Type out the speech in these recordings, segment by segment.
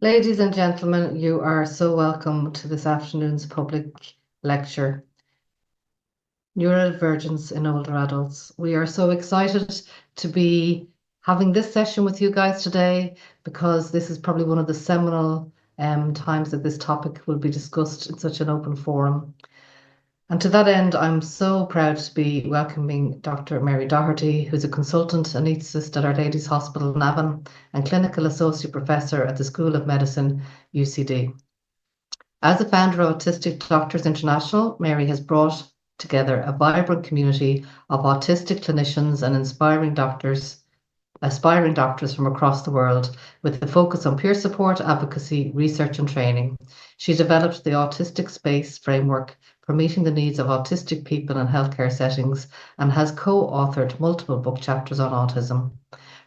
Ladies and gentlemen, you are so welcome to this afternoon's public lecture, Neurodivergence in Older Adults. We are so excited to be having this session with you guys today because this is probably one of the seminal times that this topic will be discussed in such an open forum. And to that end, I'm so proud to be welcoming Dr. Mary Doherty, who's a consultant anaesthetist at Our Lady's Hospital, Navan, and clinical associate professor at the School of Medicine, UCD. As the founder of Autistic Doctors International, Mary has brought together a vibrant community of autistic clinicians and aspiring doctors from across the world with a focus on peer support, advocacy, research and training. She developed the Autistic Space framework for meeting the needs of autistic people in healthcare settings and has co-authored multiple book chapters on autism.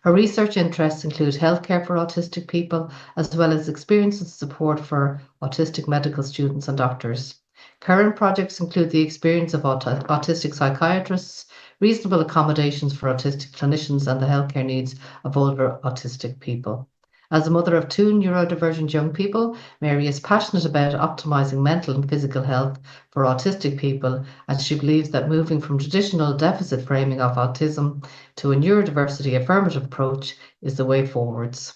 Her research interests include healthcare for autistic people, as well as experience and support for autistic medical students and doctors. Current projects include the experience of autistic psychiatrists, reasonable accommodations for autistic clinicians, and the healthcare needs of older autistic people. As a mother of two neurodivergent young people, Mary is passionate about optimizing mental and physical health for autistic people, and she believes that moving from traditional deficit framing of autism to a neurodiversity affirmative approach is the way forwards.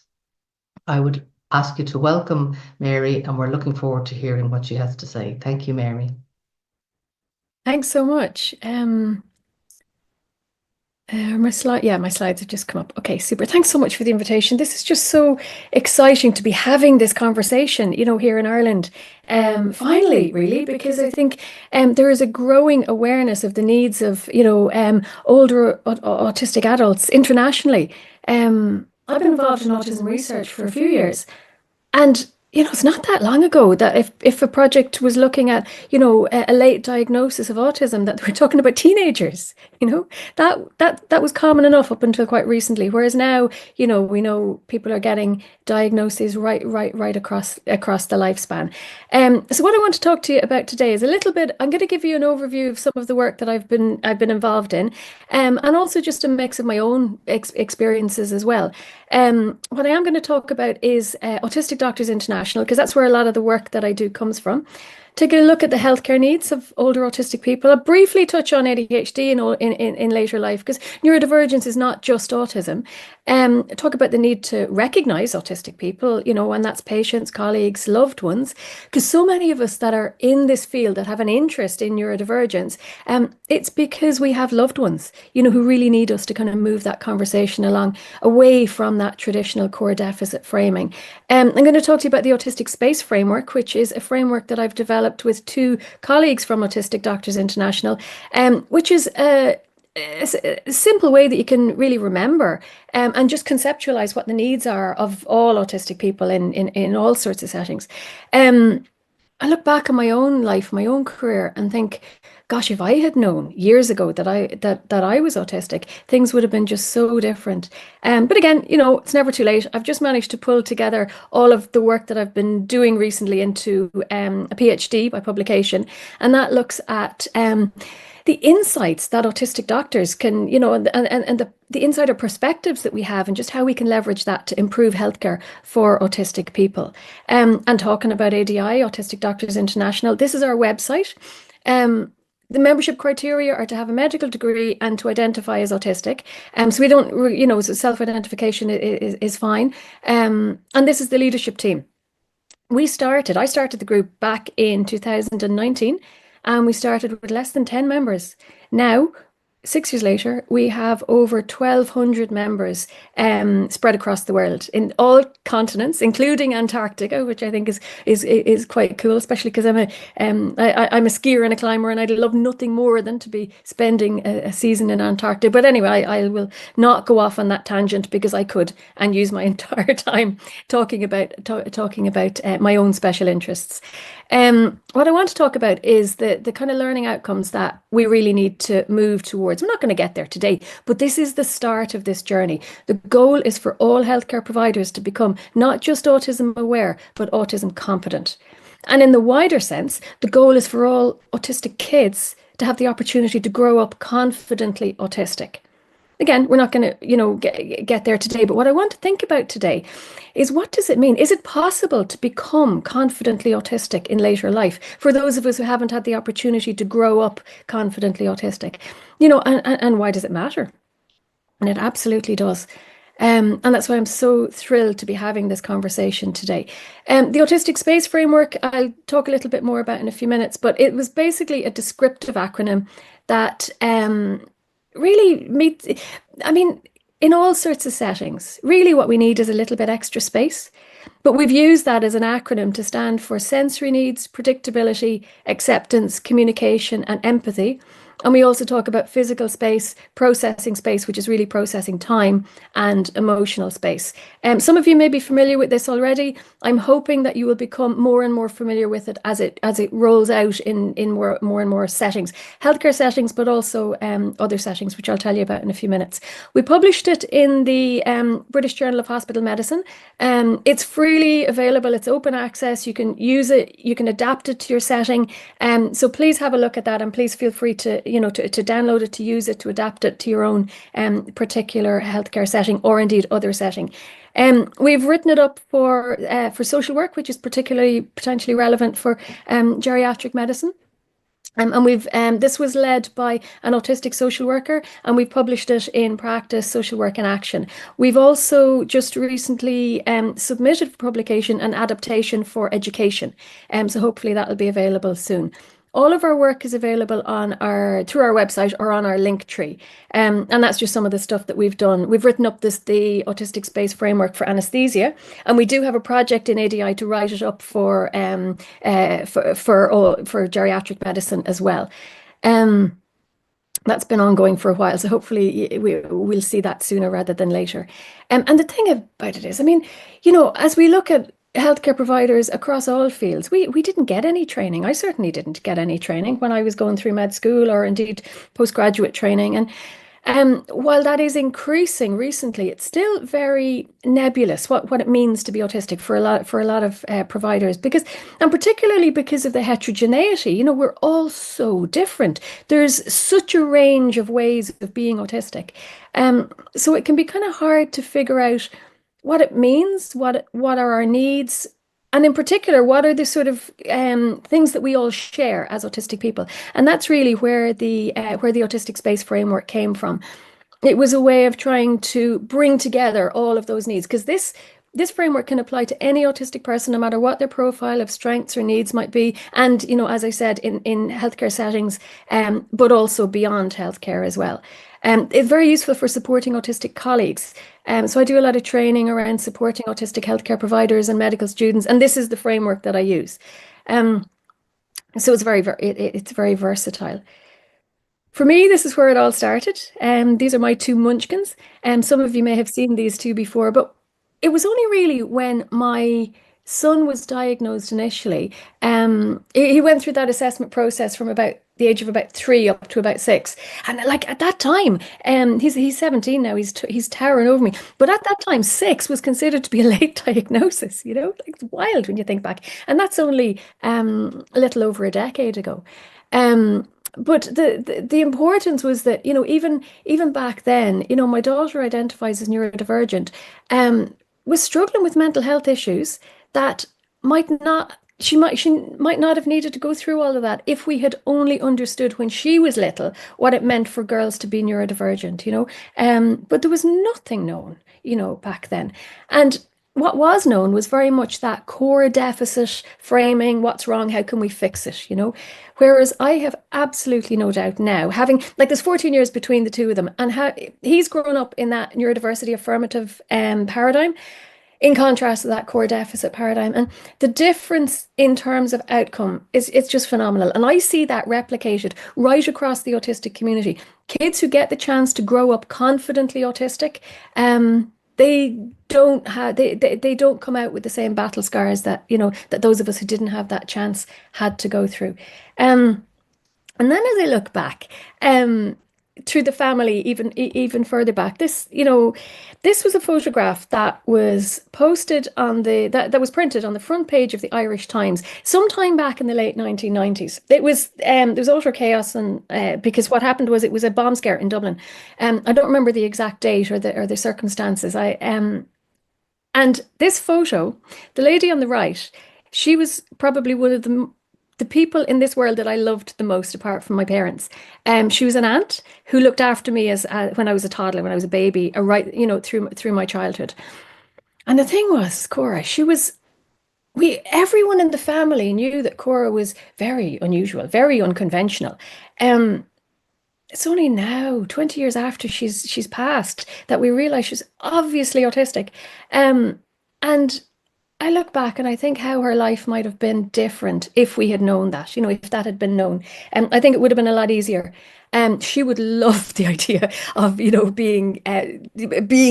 I would ask you to welcome Mary, and we're looking forward to hearing what she has to say. Thank you, Mary. Thanks so much. My slides have just come up. Okay, super. Thanks so much for the invitation. This is just so exciting to be having this conversation, here in Ireland. Finally, really, because I think there is a growing awareness of the needs of, older autistic adults internationally. I've been involved in autism research for a few years, and it's not that long ago that if a project was looking at, a late diagnosis of autism, that we're talking about teenagers, that was common enough up until quite recently. Whereas now, we know people are getting diagnoses right across the lifespan. So what I want to talk to you about today is a little bit. I'm going to give you an overview of some of the work that I've been involved in, and also just a mix of my own experiences as well. What I am going to talk about is Autistic Doctors International, because that's where a lot of the work that I do comes from. Take a look at the healthcare needs of older autistic people. I'll briefly touch on ADHD in later life, because neurodivergence is not just autism. Talk about the need to recognize autistic people, and that's patients, colleagues, loved ones, because so many of us that are in this field that have an interest in neurodivergence, it's because we have loved ones, who really need us to kind of move that conversation along away from that traditional core deficit framing. I'm going to talk to you about the Autistic Space framework, which is a framework that I've developed with two colleagues from Autistic Doctors International, which is a simple way that you can really remember and just conceptualize what the needs are of all autistic people in all sorts of settings. I look back on my own life, my own career, and think, gosh, if I had known years ago that I was autistic, things would have been just so different. But again, it's never too late. I've just managed to pull together all of the work that I've been doing recently into a PhD by publication, and that looks at the insights that autistic doctors can, and the insider perspectives that we have, and just how we can leverage that to improve healthcare for autistic people. And talking about ADI, Autistic Doctors International, this is our website. The membership criteria are to have a medical degree and to identify as autistic. So we don't, so self-identification is fine. And this is the leadership team. I started the group back in 2019, and we started with less than 10 members. Now, 6 years later, we have over 1,200 members spread across the world in all continents, including Antarctica, which I think is quite cool, especially because I'm a skier and a climber, and I'd love nothing more than to be spending a season in Antarctica. But anyway, I will not go off on that tangent, because I could and use my entire time talking about my own special interests. What I want to talk about is the kind of learning outcomes that we really need to move towards. We're not going to get there today, but this is the start of this journey. The goal is for all healthcare providers to become not just autism aware, but autism competent. And in the wider sense, the goal is for all autistic kids to have the opportunity to grow up confidently autistic. Again, we're not going to, get there today, but what I want to think about today is, what does it mean? Is it possible to become confidently autistic in later life for those of us who haven't had the opportunity to grow up confidently autistic? And why does it matter? And it absolutely does. And that's why I'm so thrilled to be having this conversation today. The Autistic Space Framework, I'll talk a little bit more about in a few minutes, but it was basically a descriptive acronym that really meets, in all sorts of settings, really what we need is a little bit extra space. But we've used that as an acronym to stand for sensory needs, predictability, acceptance, communication, and empathy. And we also talk about physical space, processing space, which is really processing time, and emotional space. Some of you may be familiar with this already. I'm hoping that you will become more and more familiar with it as it rolls out in more and more settings, healthcare settings, but also other settings, which I'll tell you about in a few minutes. We published it in the British Journal of Hospital Medicine. It's freely available. It's open access. You can use it. You can adapt it to your setting. So please have a look at that, and please feel free to download it, to use it, to adapt it to your own particular healthcare setting, or indeed other setting. We've written it up for social work, which is particularly potentially relevant for geriatric medicine. And this was led by an autistic social worker, and we've published it in Practice, Social Work in Action. We've also just recently submitted for publication an adaptation for education. So hopefully that will be available soon. All of our work is available through our website or on our link tree. And that's just some of the stuff that we've done. We've written up the Autistic Space Framework for anaesthesia, and we do have a project in ADI to write it up for geriatric medicine as well. That's been ongoing for a while, so hopefully we'll see that sooner rather than later. And the thing about it is, as we look at healthcare providers across all fields, we didn't get any training. I certainly didn't get any training when I was going through med school, or indeed postgraduate training. And while that is increasing recently, it's still very nebulous what it means to be autistic for a lot of providers, and particularly because of the heterogeneity. We're all so different. There's such a range of ways of being autistic. So it can be kind of hard to figure out what it means, what are our needs, and in particular, what are the sort of things that we all share as autistic people. And that's really where the Autistic Space Framework came from. It was a way of trying to bring together all of those needs, because this framework can apply to any autistic person, no matter what their profile of strengths or needs might be. And, as I said, in healthcare settings, but also beyond healthcare as well. It's very useful for supporting autistic colleagues. So I do a lot of training around supporting autistic healthcare providers and medical students, and this is the framework that I use. So it's very versatile. For me, this is where it all started. These are my two munchkins. Some of you may have seen these two before, but it was only really when my son was diagnosed initially. He went through that assessment process from about the age of about 3 up to about 6, and like at that time, he's 17 now. He's towering over me, but at that time, 6 was considered to be a late diagnosis. Like, it's wild when you think back, and that's only a little over a decade ago. But the importance was that, even back then, my daughter identifies as neurodivergent, was struggling with mental health issues that she might not have needed to go through all of that if we had only understood when she was little what it meant for girls to be neurodivergent, but there was nothing known, back then. And what was known was very much that core deficit framing. What's wrong? How can we fix it? Whereas I have absolutely no doubt now, having, like, there's 14 years between the two of them, and how he's grown up in that neurodiversity affirmative paradigm, in contrast to that core deficit paradigm. And the difference in terms of outcome it's just phenomenal. And I see that replicated right across the autistic community. Kids who get the chance to grow up confidently autistic, they don't come out with the same battle scars that that those of us who didn't have that chance had to go through. And then as I look back, through the family, even further back. This, this was a photograph that was posted on that was printed on the front page of the Irish Times sometime back in the late 1990s. It was there was utter chaos, and because what happened was it was a bomb scare in Dublin. I don't remember the exact date or the circumstances. And this photo, the lady on the right, she was probably one of the people in this world that I loved the most, apart from my parents. She was an aunt who looked after me as when I was a toddler, when I was a baby, right, through my childhood. And the thing was, Cora, everyone in the family knew that Cora was very unusual, very unconventional. It's only now, 20 years after she's passed, that we realize she's obviously autistic. And I look back and I think how her life might have been different if we had known that, if that had been known. I think it would have been a lot easier. She would love the idea of, being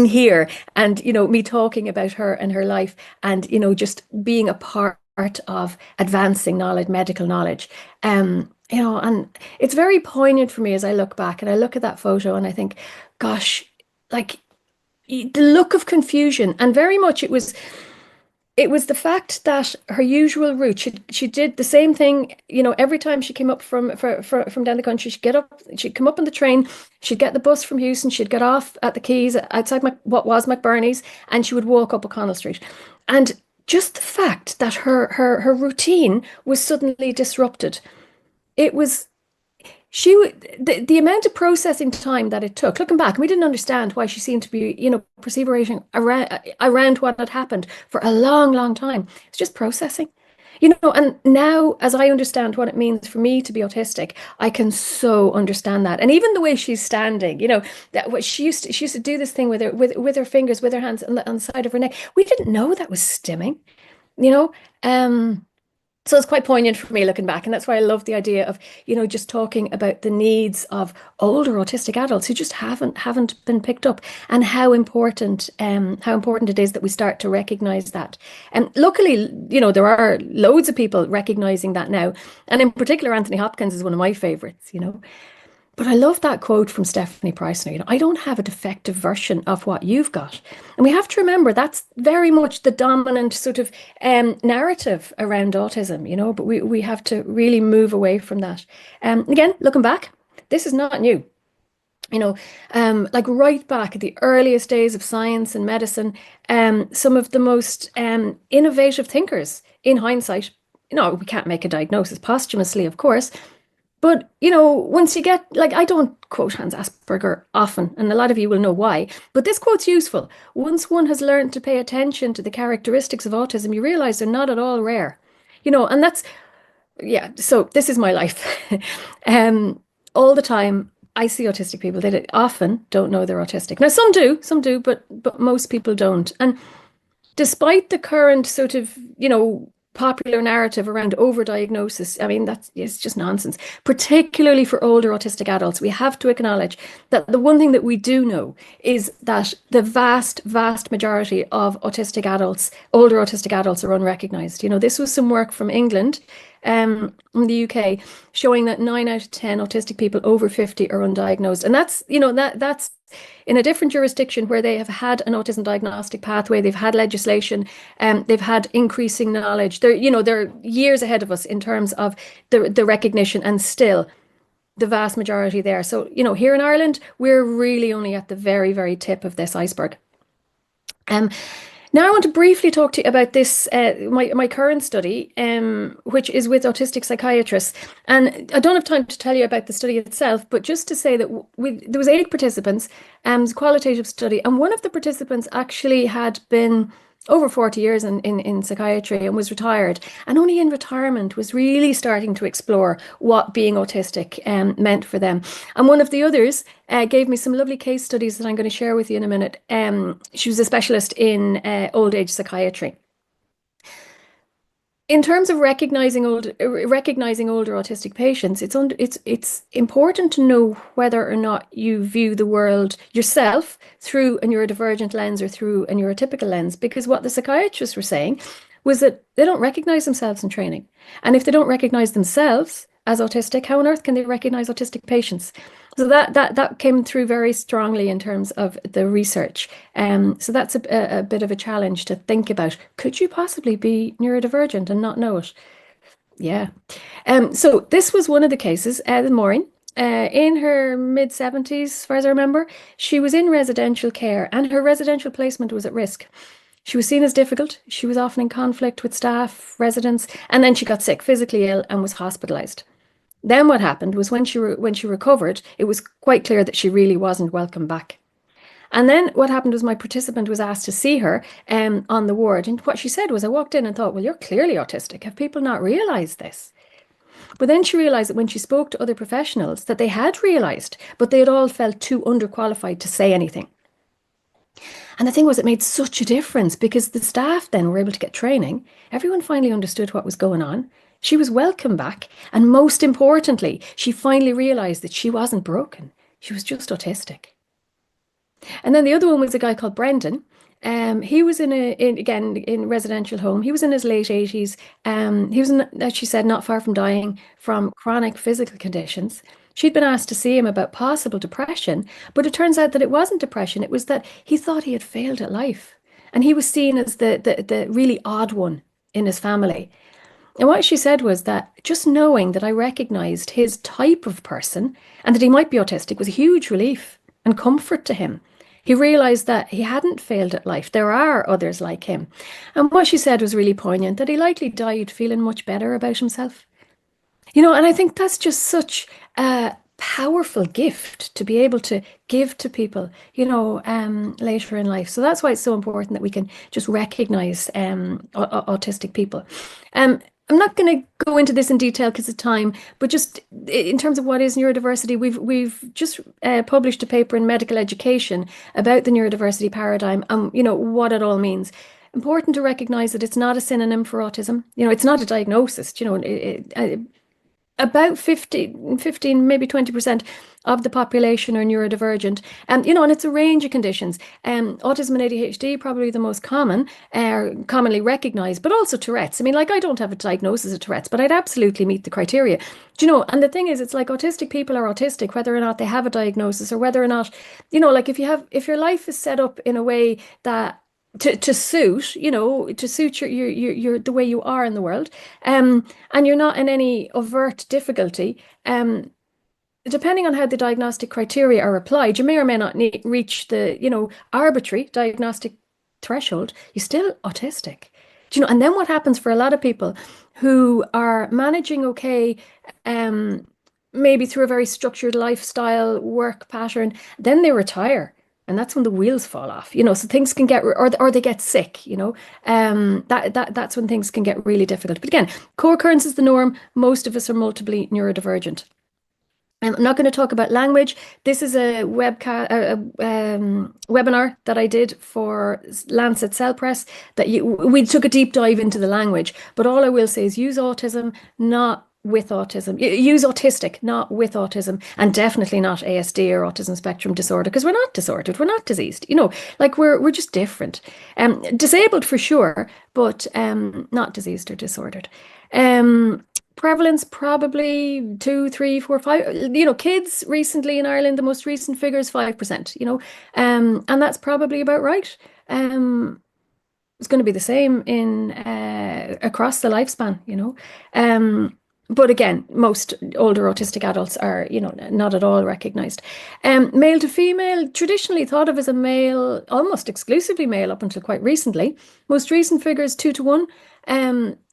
here and, me talking about her and her life and, just being a part of advancing knowledge, medical knowledge. And it's very poignant for me as I look back and I look at that photo and I think, gosh, like the look of confusion, and very much it was the fact that her usual route, she did the same thing, every time she came up from down the country. She'd come up on the train, she'd get the bus from Houston, she'd get off at the quays outside what was McBurney's, and she would walk up O'Connell Street. And just the fact that her routine was suddenly disrupted, it was the amount of processing time that it took, looking back, and we didn't understand why she seemed to be, perseverating around what had happened for a long, long time. It's just processing, and now as I understand what it means for me to be autistic, I can so understand that. And even the way she's standing, that what she used to do this thing with her fingers, with her hands on the side of her neck. We didn't know that was stimming, so it's quite poignant for me looking back, and that's why I love the idea of, just talking about the needs of older autistic adults who just haven't been picked up, and how important it is that we start to recognize that. And luckily, there are loads of people recognizing that now, and in particular, Anthony Hopkins is one of my favorites. But I love that quote from Stephanie Preissner, I don't have a defective version of what you've got. And we have to remember that's very much the dominant sort of narrative around autism, but we have to really move away from that. Again, looking back, this is not new. Like right back at the earliest days of science and medicine, some of the most innovative thinkers, in hindsight, we can't make a diagnosis posthumously, of course, but, once you get, like, I don't quote Hans Asperger often, and a lot of you will know why, but this quote's useful. Once one has learned to pay attention to the characteristics of autism, you realize they're not at all rare, and that's, yeah, so this is my life. All the time, I see autistic people. They often don't know they're autistic. Now, some do, but most people don't. And despite the current sort of, popular narrative around overdiagnosis, it's just nonsense, particularly for older autistic adults. We have to acknowledge that the one thing that we do know is that the vast, vast majority of older autistic adults are unrecognized. This was some work from England, in the UK, showing that 9 out of 10 autistic people over 50 are undiagnosed. And that's, that's in a different jurisdiction where they have had an autism diagnostic pathway, they've had legislation, they've had increasing knowledge. They're years ahead of us in terms of the recognition, and still the vast majority there. So, here in Ireland, we're really only at the very, very tip of this iceberg. Now I want to briefly talk to you about this, my current study, which is with autistic psychiatrists. And I don't have time to tell you about the study itself, but just to say that there was 8 participants, it was a qualitative study, and one of the participants actually had been over 40 years in psychiatry and was retired, and only in retirement was really starting to explore what being autistic meant for them. And one of the others gave me some lovely case studies that I'm going to share with you in a minute. She was a specialist in old age psychiatry. In terms of recognizing older autistic patients, it's important to know whether or not you view the world yourself through a neurodivergent lens or through a neurotypical lens, because what the psychiatrists were saying was that they don't recognize themselves in training. And if they don't recognize themselves as autistic, how on earth can they recognize autistic patients? So that came through very strongly in terms of the research. So that's a bit of a challenge to think about. Could you possibly be neurodivergent and not know it? Yeah. So this was one of the cases, Maureen, in her mid-70s, as far as I remember. She was in residential care and her residential placement was at risk. She was seen as difficult. She was often in conflict with staff, residents, and then she got sick, physically ill, and was hospitalized. Then what happened was when she recovered, it was quite clear that she really wasn't welcome back. And then what happened was my participant was asked to see her on the ward. And what she said was, I walked in and thought, well, you're clearly autistic. Have people not realized this? But then she realized that when she spoke to other professionals that they had realized, but they had all felt too underqualified to say anything. And the thing was, it made such a difference because the staff then were able to get training. Everyone finally understood what was going on. She was welcome back. And most importantly, she finally realized that she wasn't broken. She was just autistic. And then the other one was a guy called Brendan. He was in residential home. He was in his late 80s. He was, as she said, not far from dying from chronic physical conditions. She'd been asked to see him about possible depression, but it turns out that it wasn't depression. It was that he thought he had failed at life. And he was seen as the really odd one in his family. And what she said was that just knowing that I recognized his type of person and that he might be autistic was a huge relief and comfort to him. He realized that he hadn't failed at life. There are others like him. And what she said was really poignant, that he likely died feeling much better about himself. You know, and I think that's just such a powerful gift to be able to give to people, you know, later in life. So that's why it's so important that we can just recognize autistic people. I'm not going to go into this in detail because of time, but just in terms of what is neurodiversity, we've just published a paper in Medical Education about the neurodiversity paradigm and, you know, what it all means. Important to recognize that it's not a synonym for autism. You know, it's not a diagnosis. You know, about 15, maybe 20% of the population are neurodivergent. You know, and it's a range of conditions. Autism and ADHD, probably the most common, commonly recognized, but also Tourette's. I mean, like, I don't have a diagnosis of Tourette's, but I'd absolutely meet the criteria. Do you know, and the thing is, it's like autistic people are autistic, whether or not they have a diagnosis or whether or not, you know, like if your life is set up in a way that to suit, you know, to suit your the way you are in the world, and you're not in any overt difficulty, depending on how the diagnostic criteria are applied, you may or may not reach the, you know, arbitrary diagnostic threshold. You're still autistic. Do you know? And then what happens for a lot of people who are managing okay, maybe through a very structured lifestyle, work pattern, then they retire. And that's when the wheels fall off, you know, so things can get, or they get sick, you know, that's when things can get really difficult. But again, co-occurrence is the norm. Most of us are multiply neurodivergent. I'm not going to talk about language. This is a webinar that I did for Lancet Cell Press that we took a deep dive into the language. But all I will say is use autism, not with autism. Use autistic, not with autism, and definitely not ASD or autism spectrum disorder, because we're not disordered, we're not diseased. You know, like we're just different. Disabled for sure, but not diseased or disordered. Prevalence probably 2, 3, 4, 5. You know, kids recently in Ireland, the most recent figure is 5%. You know, and that's probably about right. It's going to be the same in across the lifespan. You know. But again, most older autistic adults are, you know, not at all recognized. Male to female, traditionally thought of as a male, almost exclusively male up until quite recently. Most recent figures 2 to 1.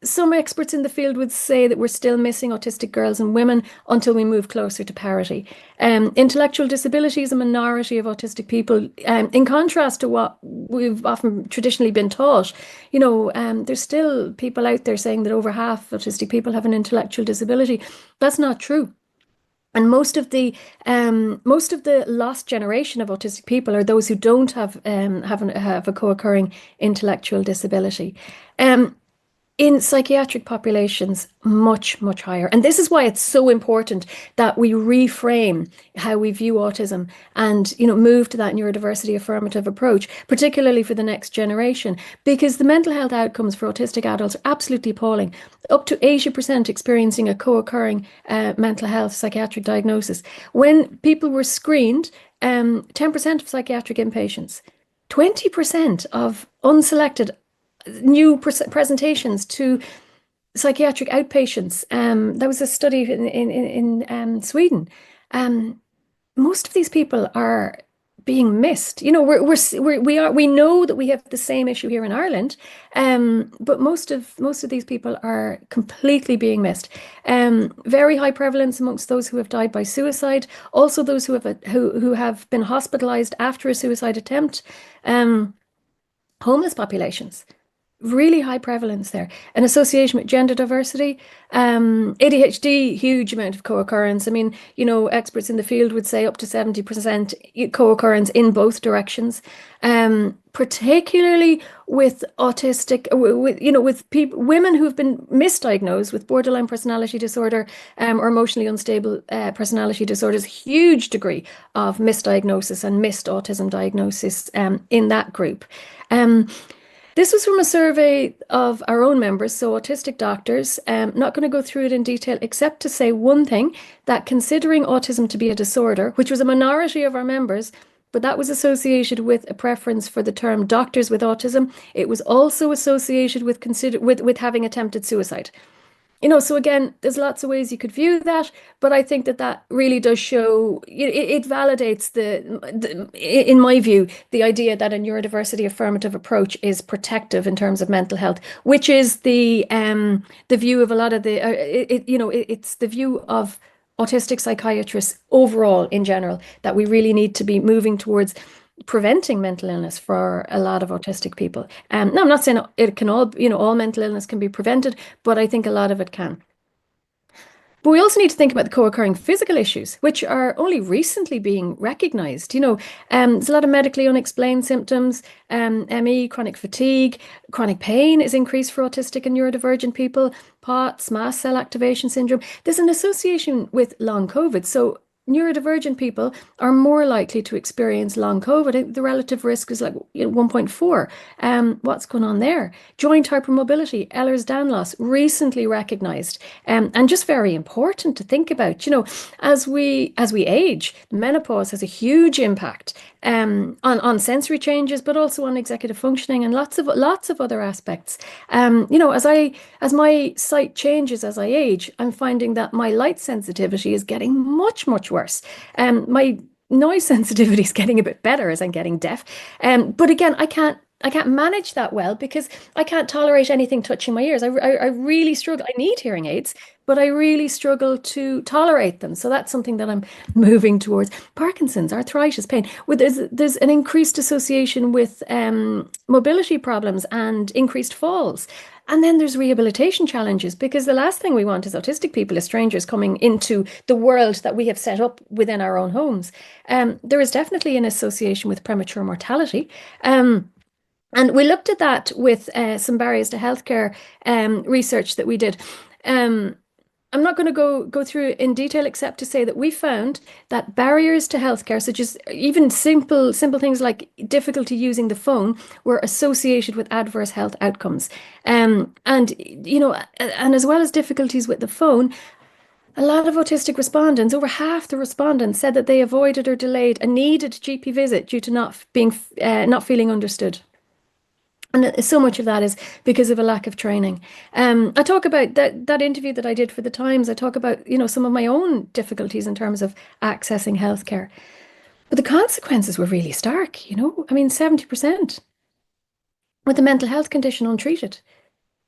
Some experts in the field would say that we're still missing autistic girls and women until we move closer to parity. Intellectual disability is a minority of autistic people, in contrast to what we've often traditionally been taught. You know, there's still people out there saying that over half autistic people have an intellectual disability. That's not true. And most of the lost generation of autistic people are those who don't have a co-occurring intellectual disability. In psychiatric populations, much, much higher. And this is why it's so important that we reframe how we view autism and, move to that neurodiversity affirmative approach, particularly for the next generation, because the mental health outcomes for autistic adults are absolutely appalling. Up to 80% experiencing a co-occurring mental health psychiatric diagnosis. When people were screened, 10% of psychiatric inpatients, 20% of unselected new presentations to psychiatric outpatients. There was a study in Sweden. Most of these people are being missed. We know that we have the same issue here in Ireland, but most of these people are completely being missed. Very high prevalence amongst those who have died by suicide, also those who have been hospitalized after a suicide attempt. Homeless populations. Really high prevalence there. An association with gender diversity, ADHD, huge amount of co-occurrence. I mean, experts in the field would say up to 70% co-occurrence in both directions. Particularly with autistic, with people, women who have been misdiagnosed with borderline personality disorder or emotionally unstable personality disorders, huge degree of misdiagnosis and missed autism diagnosis in that group. This was from a survey of our own members, so autistic doctors. Not going to go through it in detail, except to say one thing, that considering autism to be a disorder, which was a minority of our members, but that was associated with a preference for the term doctors with autism. It was also associated with having attempted suicide. So again, there's lots of ways you could view that, but I think that really does show, it validates in my view, the idea that a neurodiversity affirmative approach is protective in terms of mental health, which is the view of a lot of it's the view of autistic psychiatrists overall in general, that we really need to be moving towards preventing mental illness for a lot of autistic people. Now, I'm not saying it can all mental illness can be prevented, but I think a lot of it can. But we also need to think about the co-occurring physical issues, which are only recently being recognized. There's a lot of medically unexplained symptoms, ME, chronic fatigue, chronic pain is increased for autistic and neurodivergent people, POTS, mast cell activation syndrome. There's an association with long COVID. So neurodivergent people are more likely to experience long COVID. The relative risk is like 1.4. What's going on there? Joint hypermobility, Ehlers-Danlos, recently recognized, and just very important to think about. As we age, menopause has a huge impact on sensory changes, but also on executive functioning and lots of other aspects. As my sight changes as I age, I'm finding that my light sensitivity is getting much, much worse. My noise sensitivity is getting a bit better as I'm getting deaf. But again, I can't manage that well because I can't tolerate anything touching my ears. I really struggle. I need hearing aids, but I really struggle to tolerate them. So that's something that I'm moving towards. Parkinson's, arthritis, pain. There's an increased association with mobility problems and increased falls. And then there's rehabilitation challenges, because the last thing we want as autistic people is strangers coming into the world that we have set up within our own homes. There is definitely an association with premature mortality. And we looked at that with some barriers to healthcare research that we did. I'm not going to go through it in detail, except to say that we found that barriers to healthcare, such as even simple things like difficulty using the phone, were associated with adverse health outcomes. And as well as difficulties with the phone, a lot of autistic respondents, over half the respondents, said that they avoided or delayed a needed GP visit due to not feeling understood. And so much of that is because of a lack of training. I talk about that interview that I did for the Times. I talk about, some of my own difficulties in terms of accessing healthcare. But the consequences were really stark, 70% with a mental health condition untreated.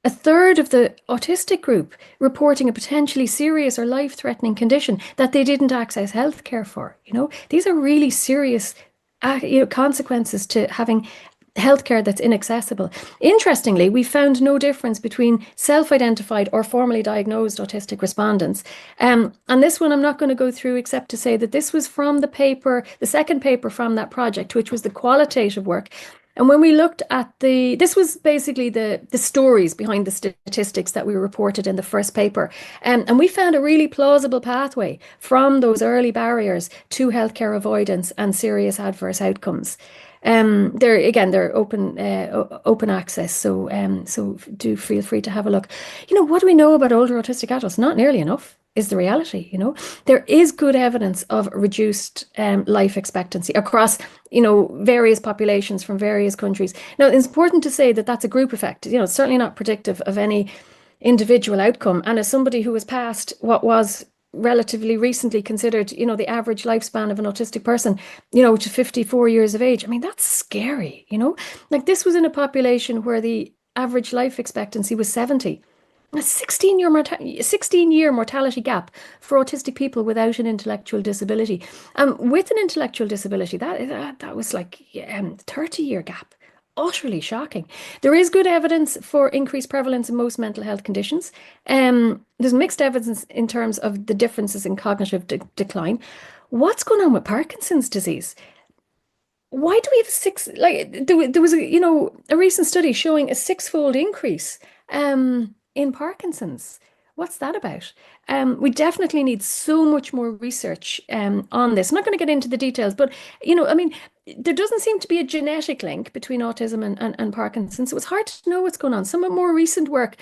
A third of the autistic group reporting a potentially serious or life-threatening condition that they didn't access healthcare for. These are really serious consequences to having healthcare that's inaccessible. Interestingly, we found no difference between self-identified or formally diagnosed autistic respondents. And this one I'm not going to go through, except to say that this was from the second paper from that project, which was the qualitative work. And when we looked at this was basically the stories behind the statistics that we reported in the first paper. And we found a really plausible pathway from those early barriers to healthcare avoidance and serious adverse outcomes. They're open access, so do feel free to have a look. What do we know about older autistic adults? Not nearly enough is the reality. There is good evidence of reduced life expectancy across various populations from various countries. Now, it's important to say that that's a group effect. It's certainly not predictive of any individual outcome. And as somebody who has passed what was relatively recently considered, the average lifespan of an autistic person, to 54 years of age, I mean, that's scary, Like, this was in a population where the average life expectancy was 70. A 16-year mortality gap for autistic people without an intellectual disability. With an intellectual disability, that was like 30-year gap. Utterly shocking. There is good evidence for increased prevalence in most mental health conditions. There's mixed evidence in terms of the differences in cognitive decline. What's going on with Parkinson's disease? Why do we have there was a recent study showing a 6-fold increase in Parkinson's. What's that about? We definitely need so much more research on this. I'm not going to get into the details, but I mean, there doesn't seem to be a genetic link between autism and Parkinson's. So it's hard to know what's going on. Some more recent work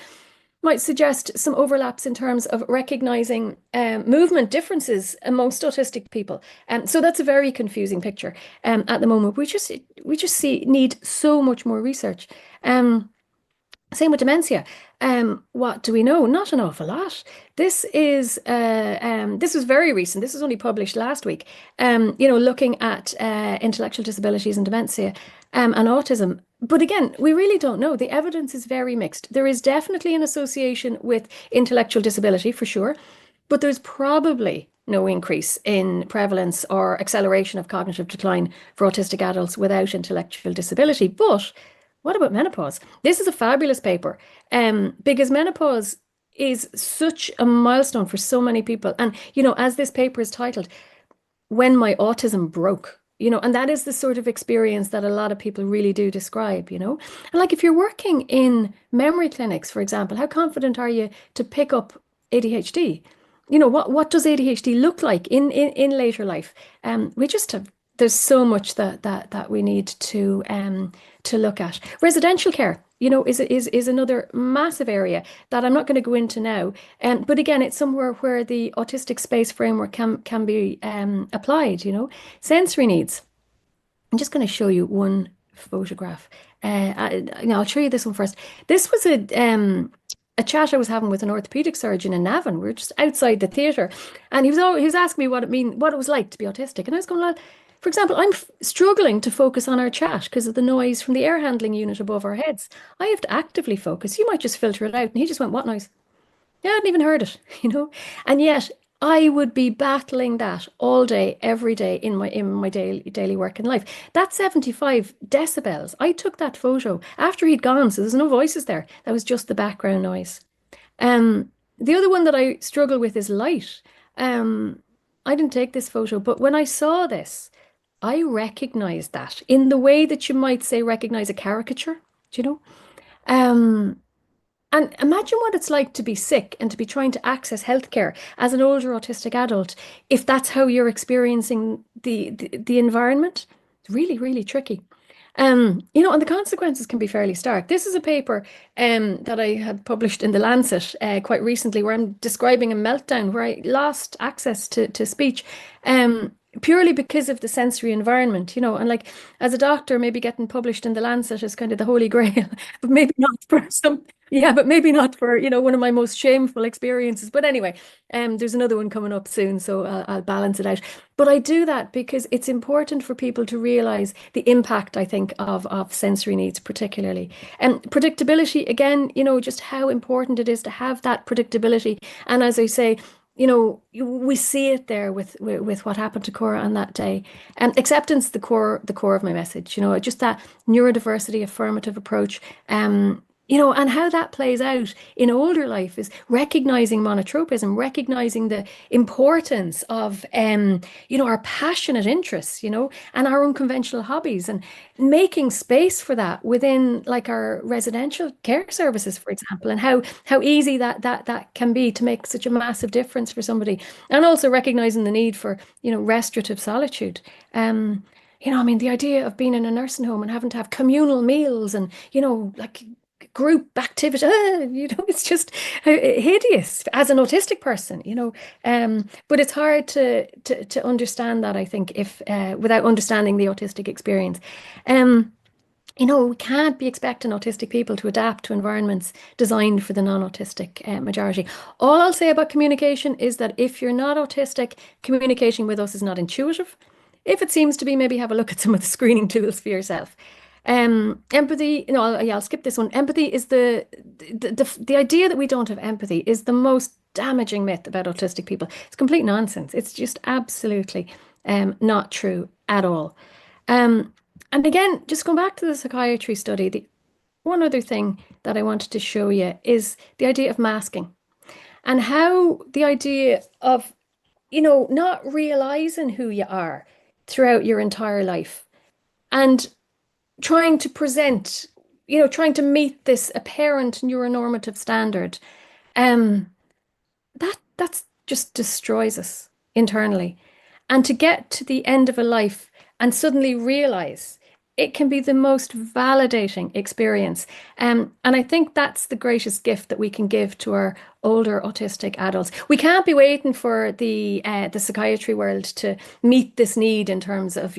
might suggest some overlaps in terms of recognizing movement differences amongst autistic people. So that's a very confusing picture at the moment. We just need so much more research. Same with dementia. What do we know? Not an awful lot. This was very recent. This was only published last week. Looking at intellectual disabilities and dementia and autism. But again, we really don't know. The evidence is very mixed. There is definitely an association with intellectual disability for sure, but there's probably no increase in prevalence or acceleration of cognitive decline for autistic adults without intellectual disability. But what about menopause? This is a fabulous paper because menopause is such a milestone for so many people. And, as this paper is titled, When My Autism Broke, and that is the sort of experience that a lot of people really do describe, And like if you're working in memory clinics, for example, how confident are you to pick up ADHD? What does ADHD look like in later life? There's so much that we need to look at. Residential care, is another massive area that I'm not going to go into now. But again, it's somewhere where the autistic space framework can be applied. Sensory needs. I'm just going to show you one photograph. I'll show you this one first. This was a chat I was having with an orthopedic surgeon in Navan. We were just outside the theatre, and he was asking me what it was like to be autistic, and I was going, well, for example, I'm struggling to focus on our chat because of the noise from the air handling unit above our heads. I have to actively focus. You might just filter it out. And he just went, what noise? Yeah, I hadn't even heard it, And yet I would be battling that all day, every day in my daily work and life. That's 75 decibels. I took that photo after he'd gone, so there's no voices there. That was just the background noise. The other one that I struggle with is light. I didn't take this photo, but when I saw this, I recognized that in the way that you might say recognize a caricature, And imagine what it's like to be sick and to be trying to access healthcare as an older autistic adult, if that's how you're experiencing the environment. It's really, really tricky. And the consequences can be fairly stark. This is a paper that I had published in The Lancet quite recently, where I'm describing a meltdown where I lost access to speech. Purely because of the sensory environment, and like as a doctor, maybe getting published in The Lancet is kind of the holy grail, but maybe not for one of my most shameful experiences. But anyway, there's another one coming up soon, so I'll balance it out. But I do that because it's important for people to realize the impact, I think, of sensory needs, particularly. And predictability, again, just how important it is to have that predictability. And as I say, we see it there with what happened to Cora on that day. Acceptance, the core of my message, just that neurodiversity affirmative approach. And how that plays out in older life is recognizing monotropism, recognizing the importance of, our passionate interests, and our unconventional hobbies, and making space for that within, like, our residential care services, for example, and how easy that can be to make such a massive difference for somebody, and also recognizing the need for, restorative solitude. I mean, the idea of being in a nursing home and having to have communal meals and, like group activity. It's just hideous as an autistic person. But it's hard to understand that, I think, if without understanding the autistic experience. We can't be expecting autistic people to adapt to environments designed for the non-autistic majority. All I'll say about communication is that if you're not autistic, communication with us is not intuitive. If it seems to be, maybe have a look at some of the screening tools for yourself. Empathy, I'll skip this one. Empathy is the idea that we don't have empathy is the most damaging myth about autistic people. It's complete nonsense. It's just absolutely not true at all. And again, just going back to the psychiatry study, the one other thing that I wanted to show you is the idea of masking and how the idea of, not realizing who you are throughout your entire life and trying to present, trying to meet this apparent neuronormative standard, that's just destroys us internally. And to get to the end of a life and suddenly realize it can be the most validating experience. And I think that's the greatest gift that we can give to our older autistic adults. We can't be waiting for the psychiatry world to meet this need in terms of,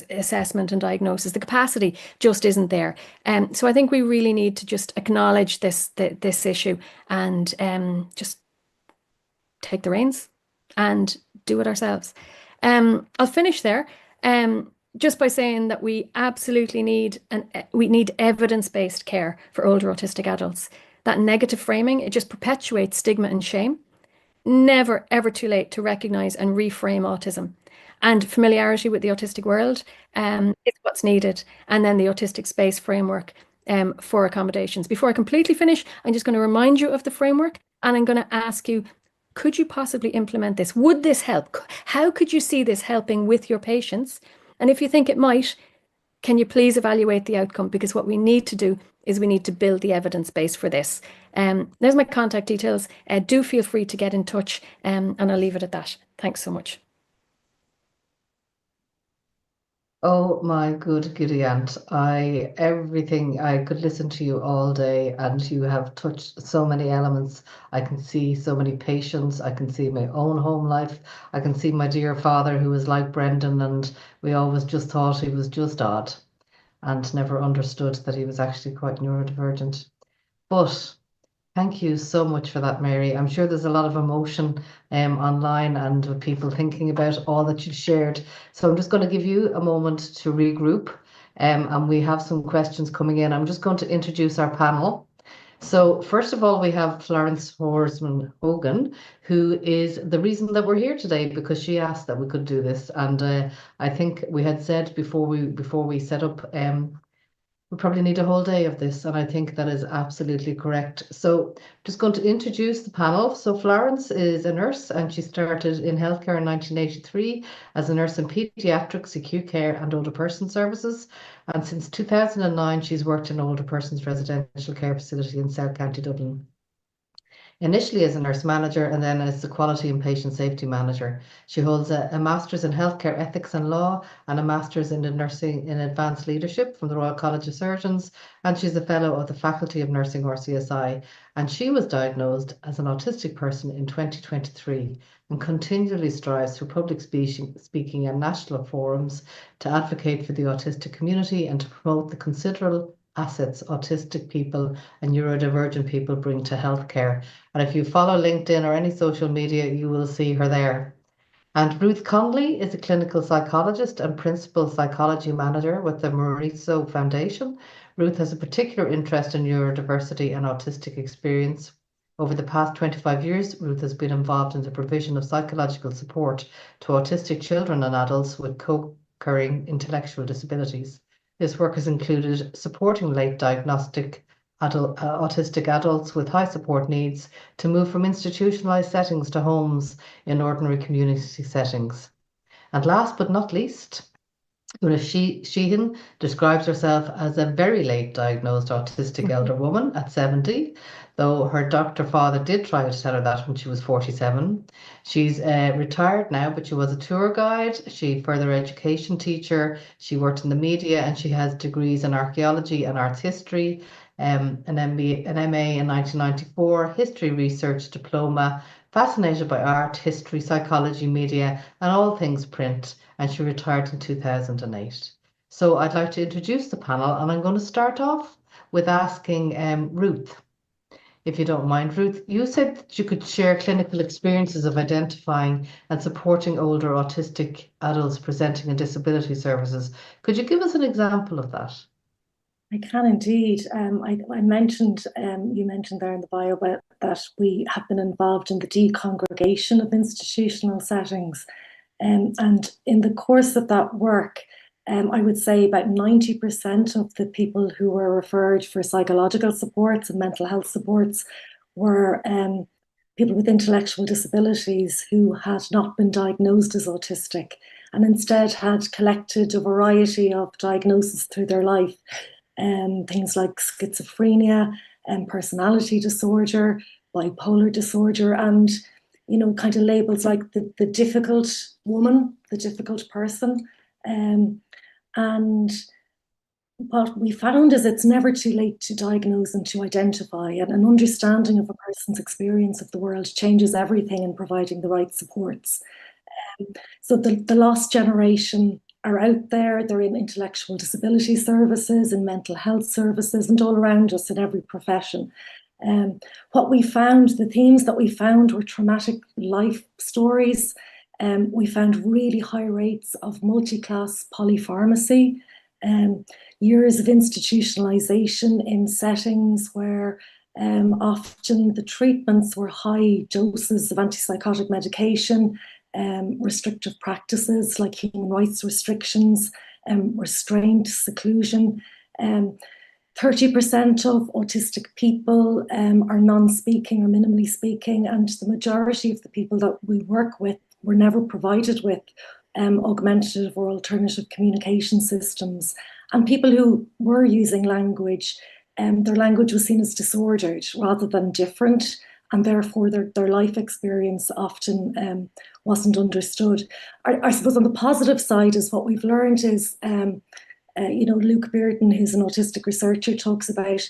assessment and diagnosis. The capacity just isn't there. So I think we really need to just acknowledge this issue and just take the reins and do it ourselves. I'll finish there. Just by saying that we absolutely need evidence-based care for older autistic adults. That negative framing, it just perpetuates stigma and shame. Never, ever too late to recognize and reframe autism. And familiarity with the autistic world is what's needed. And then the autistic space framework for accommodations. Before I completely finish, I'm just going to remind you of the framework, and I'm going to ask you, could you possibly implement this? Would this help? How could you see this helping with your patients? And if you think it might, can you please evaluate the outcome? Because what we need to do is we need to build the evidence base for this. There's my contact details. Do feel free to get in touch, and I'll leave it at that. Thanks so much. Oh my good giddy aunt. Everything, I could listen to you all day, and you have touched so many elements. I can see so many patients. I can see my own home life. I can see my dear father, who was like Brendan, and we always just thought he was just odd and never understood that he was actually quite neurodivergent. But thank you so much for that, Mary. I'm sure there's a lot of emotion online and with people thinking about all that you shared. So I'm just going to give you a moment to regroup, and we have some questions coming in. I'm just going to introduce our panel. So first of all, we have Florence Horsman-Hogan, who is the reason that we're here today, because she asked that we could do this. And I think we had said before we set up, we probably need a whole day of this, and I think that is absolutely correct. So I'm just going to introduce the panel. So Florence is a nurse, and she started in healthcare in 1983 as a nurse in paediatrics, acute care and older person services. And since 2009, she's worked in older persons residential care facility in South County Dublin. Initially as a nurse manager and then as the quality and patient safety manager. She holds a master's in healthcare ethics and law and a master's in nursing in advanced leadership from the Royal College of Surgeons, and she's a fellow of the Faculty of Nursing RCSI. And she was diagnosed as an autistic person in 2023 and continually strives through public speaking and national forums to advocate for the autistic community and to promote the considerable assets autistic people and neurodivergent people bring to healthcare. And if you follow LinkedIn or any social media, you will see her there. And Ruth Connolly is a clinical psychologist and principal psychology manager with the Muriosa Foundation. Ruth has a particular interest in neurodiversity and autistic experience. Over the past 25 years, Ruth has been involved in the provision of psychological support to autistic children and adults with co-occurring intellectual disabilities. This work has included supporting late diagnostic autistic adults with high support needs to move from institutionalized settings to homes in ordinary community settings. And last but not least, Sheehan describes herself as a very late diagnosed autistic elder woman at 70, though her doctor father did try to tell her that when she was 47. She's retired now, but she was a tour guide, she further education teacher, she worked in the media, and she has degrees in archaeology and arts history, an MA in 1994, history research diploma, fascinated by art, history, psychology, media, and all things print, and she retired in 2008. So I'd like to introduce the panel, and I'm going to start off with asking Ruth, if you don't mind. Ruth, you said that you could share clinical experiences of identifying and supporting older autistic adults presenting in disability services. Could you give us an example of that? I can indeed. I mentioned, you mentioned there in the bio that we have been involved in the decongregation of institutional settings. And in the course of that work, I would say about 90% of the people who were referred for psychological supports and mental health supports were people with intellectual disabilities who had not been diagnosed as autistic and instead had collected a variety of diagnoses through their life. Things like schizophrenia and personality disorder, bipolar disorder, and kind of labels like the difficult woman, the difficult person. And what we found is it's never too late to diagnose and to identify, and an understanding of a person's experience of the world changes everything in providing the right supports. So the lost generation are out there. They're in intellectual disability services, in mental health services, and all around us in every profession. What we found, the themes that we found were traumatic life stories. We found really high rates of multi-class polypharmacy, years of institutionalization in settings where often the treatments were high doses of antipsychotic medication, restrictive practices like human rights restrictions, restraint, seclusion. 30% of autistic people are non-speaking or minimally speaking, and the majority of the people that we work with were never provided with augmentative or alternative communication systems. And people who were using language, their language was seen as disordered rather than different, and therefore their life experience often wasn't understood. I suppose on the positive side is what we've learned is, Luke Bearden, who's an autistic researcher, talks about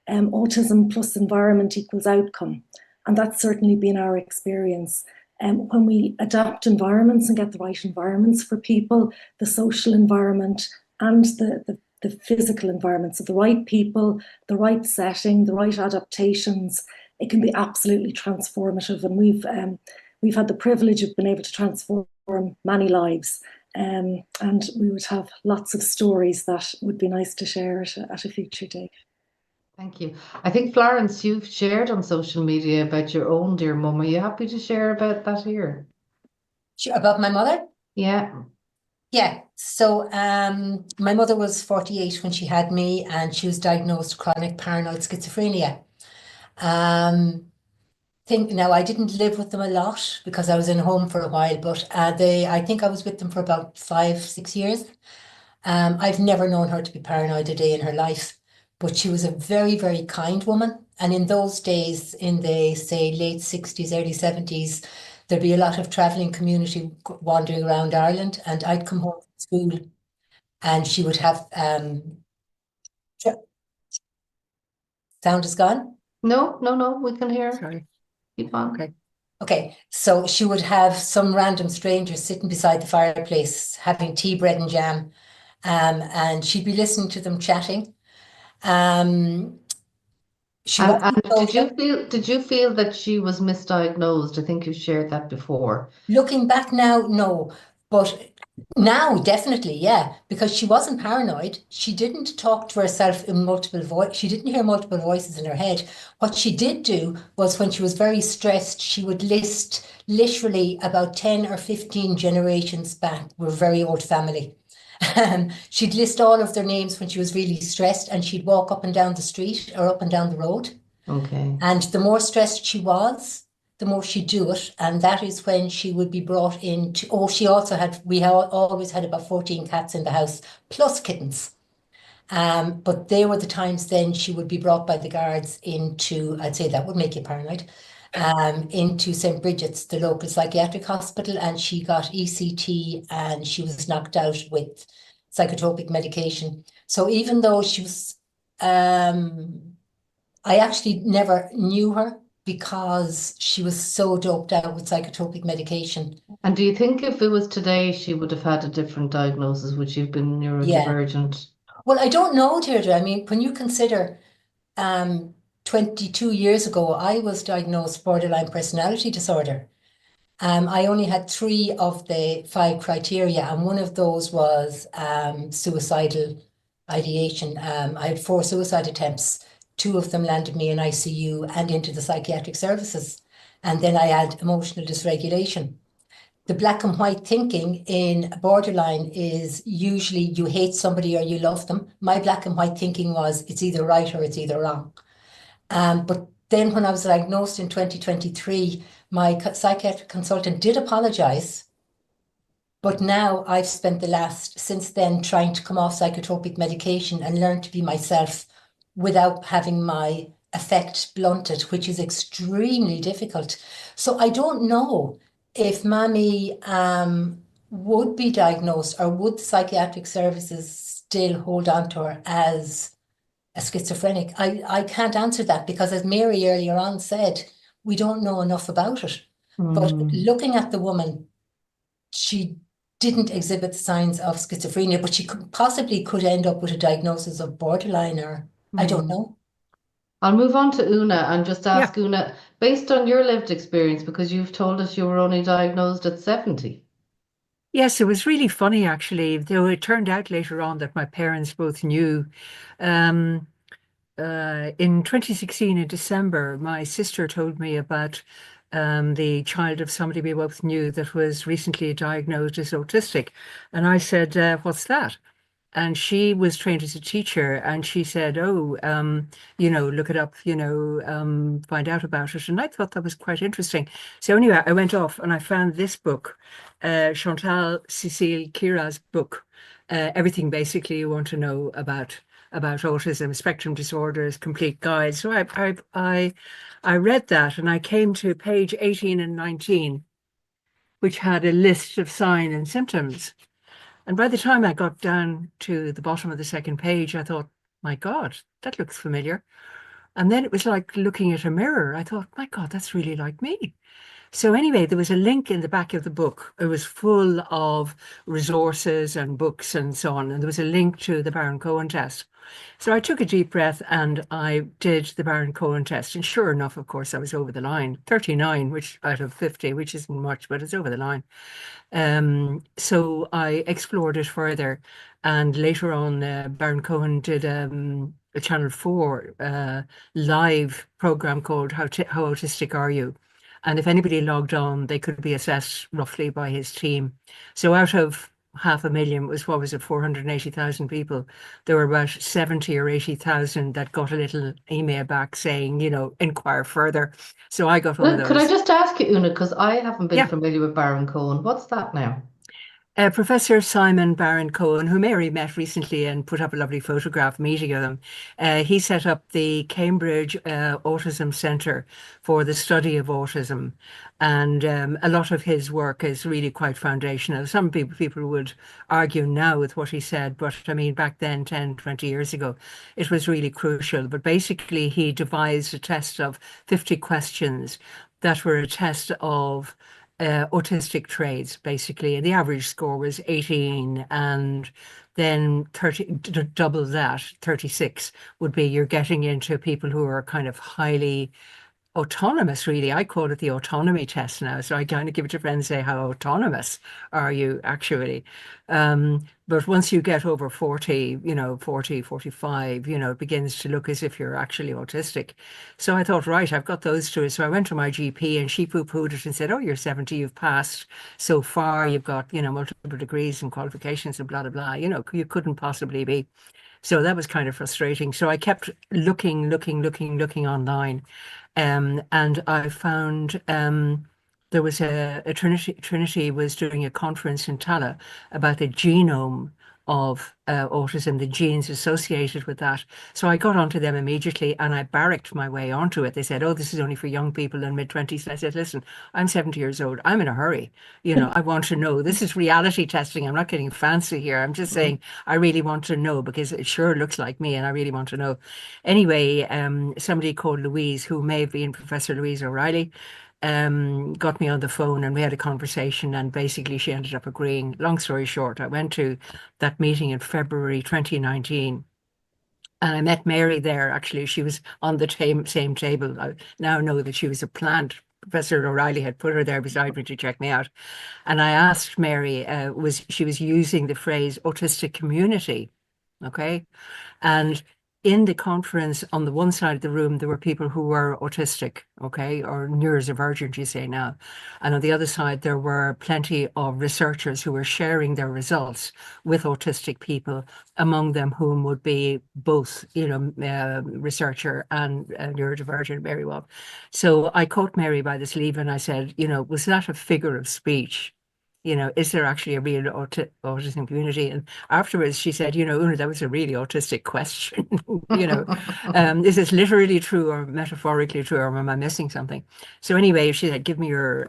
autism plus environment equals outcome. And that's certainly been our experience. When we adapt environments and get the right environments for people, the social environment and the physical environment, so the right people, the right setting, the right adaptations, it can be absolutely transformative. And we've had the privilege of being able to transform many lives. And we would have lots of stories that would be nice to share at a future date. Thank you. I think, Florence, you've shared on social media about your own dear mum. Are you happy to share about that here? About my mother? Yeah. Yeah. So my mother was 48 when she had me, and she was diagnosed chronic paranoid schizophrenia. Now I didn't live with them a lot because I was in home for a while, but I think I was with them for about 5-6 years. I've never known her to be paranoid a day in her life, but she was a very, very kind woman. And in those days, in the, say, late 60s, early 70s, there'd be a lot of traveling community wandering around Ireland, and I'd come home from school and she would have, sound is gone? No, we can hear. Sorry. Keep on. Okay, so she would have some random stranger sitting beside the fireplace having tea, bread and jam, and she'd be listening to them chatting. And did you feel that she was misdiagnosed? I think you shared that before. Looking back now, no, but now definitely, yeah, because she wasn't paranoid. She didn't talk to herself in multiple voices. She didn't hear multiple voices in her head. What she did do was, when she was very stressed, she would list literally about 10 or 15 generations back. We're a very old family. She'd list all of their names when she was really stressed, and she'd walk up and down the street or up and down the road. Okay. And the more stressed she was, the more she'd do it. And that is when she would be brought into, she also had, always had about 14 cats in the house, plus kittens. But they were the times then she would be brought by the guards into, I'd say that would make you paranoid, into St. Bridget's, the local psychiatric hospital, and she got ECT and she was knocked out with psychotropic medication. So even though she was, I actually never knew her because she was so doped out with psychotropic medication. And do you think if it was today, she would have had a different diagnosis? Would she have been neurodivergent? Well, I don't know, Deirdre. I mean, when you consider 22 years ago, I was diagnosed borderline personality disorder. I only had 3 of the 5 criteria, and one of those was suicidal ideation. I had 4 suicide attempts. 2 of them landed me in ICU and into the psychiatric services. And then I had emotional dysregulation. The black and white thinking in borderline is usually you hate somebody or you love them. My black and white thinking was it's either right or it's either wrong. But then when I was diagnosed in 2023, my psychiatric consultant did apologize. But now I've spent the last, since then, trying to come off psychotropic medication and learn to be myself without having my affect blunted, which is extremely difficult. So I don't know if Mammy would be diagnosed, or would the psychiatric services still hold on to her as a schizophrenic. I can't answer that because, as Mary earlier on said, we don't know enough about it. But looking at the woman, she didn't exhibit signs of schizophrenia, but she possibly could end up with a diagnosis of borderline, or I don't know. I'll move on to Una and just ask Una, based on your lived experience, because you've told us you were only diagnosed at 70. Yes, it was really funny, actually, though it turned out later on that my parents both knew. In 2016, in December, my sister told me about the child of somebody we both knew that was recently diagnosed as autistic. And I said, what's that? And she was trained as a teacher, and she said, look it up, find out about it. And I thought that was quite interesting. So anyway, I went off and I found this book, Chantal Cecile Kira's book, Everything Basically You Want to Know about Autism, Spectrum Disorders, Complete Guide. So I read that, and I came to page 18 and 19, which had a list of signs and symptoms. And by the time I got down to the bottom of the second page, I thought, my God, that looks familiar. And then it was like looking at a mirror. I thought, my God, that's really like me. So anyway, there was a link in the back of the book. It was full of resources and books and so on. And there was a link to the Baron-Cohen test. So I took a deep breath and I did the Baron-Cohen test. And sure enough, of course, I was over the line. 39, which out of 50, which isn't much, but it's over the line. So I explored it further. And later on, Baron-Cohen did a Channel 4 live program called How Autistic Are You? And if anybody logged on, they could be assessed roughly by his team. So out of 500,000, was 480,000 people, there were about 70 or 80,000 that got a little email back saying, inquire further. So I got one of those. Could I just ask you, Una, because I haven't been familiar with Baron-Cohen. What's that now? Professor Simon Baron-Cohen, who Mary met recently and put up a lovely photograph meeting of him, he set up the Cambridge Autism Centre for the study of autism. And a lot of his work is really quite foundational. Some people would argue now with what he said, but I mean, back then, 10, 20 years ago, it was really crucial. But basically, he devised a test of 50 questions that were a test of autistic traits, basically. And the average score was 18, and then 30, double that, 36 would be you're getting into people who are kind of highly autonomous, really. I call it the autonomy test now. So I kind of give it to friends and say, how autonomous are you actually? But once you get over 40, 40, 45, it begins to look as if you're actually autistic. So I thought, right, I've got those two. So I went to my GP and she poo-pooed it and said, oh, you're 70, you've passed so far, you've got, multiple degrees and qualifications and blah, blah, blah. You couldn't possibly be. So that was kind of frustrating. So I kept looking online. And I found there was a Trinity was doing a conference in Tala about the genome of autism, the genes associated with that. So I got onto them immediately and I barracked my way onto it. They said, oh, this is only for young people in mid-20s. I said, listen, I'm 70 years old. I'm in a hurry. I want to know. This is reality testing. I'm not getting fancy here. I'm just saying I really want to know because it sure looks like me and I really want to know. Anyway, somebody called Louise, who may have been Professor Louise O'Reilly, got me on the phone and we had a conversation and basically she ended up agreeing. Long story short, I went to that meeting in February 2019 and I met Mary there. Actually, she was on the same table. I now know that she was a plant. Professor O'Reilly had put her there beside me to check me out. And I asked Mary, she was using the phrase autistic community, okay? And in the conference, on the one side of the room, there were people who were autistic, okay, or neurodivergent, you say now. And on the other side, there were plenty of researchers who were sharing their results with autistic people, among them whom would be both, researcher and neurodivergent, very well. So I caught Mary by the sleeve and I said, was that a figure of speech? Is there actually a real autism community? And afterwards she said, Una, that was a really autistic question. Is this literally true or metaphorically true, or am I missing something? So anyway, she said, give me your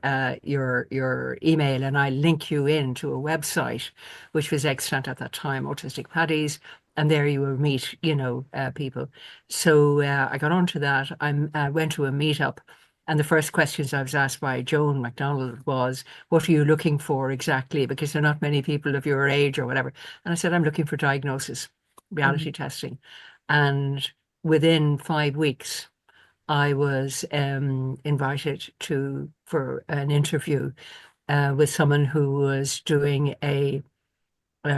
email and I link you in to a website, which was extant at that time, Autistic Paddies. And there you will meet, people. So I got onto that. I went to a meetup. And the first questions I was asked by Joan MacDonald was, what are you looking for exactly? Because there are not many people of your age or whatever. And I said, I'm looking for diagnosis, reality testing. And within 5 weeks, I was invited for an interview with someone who was doing a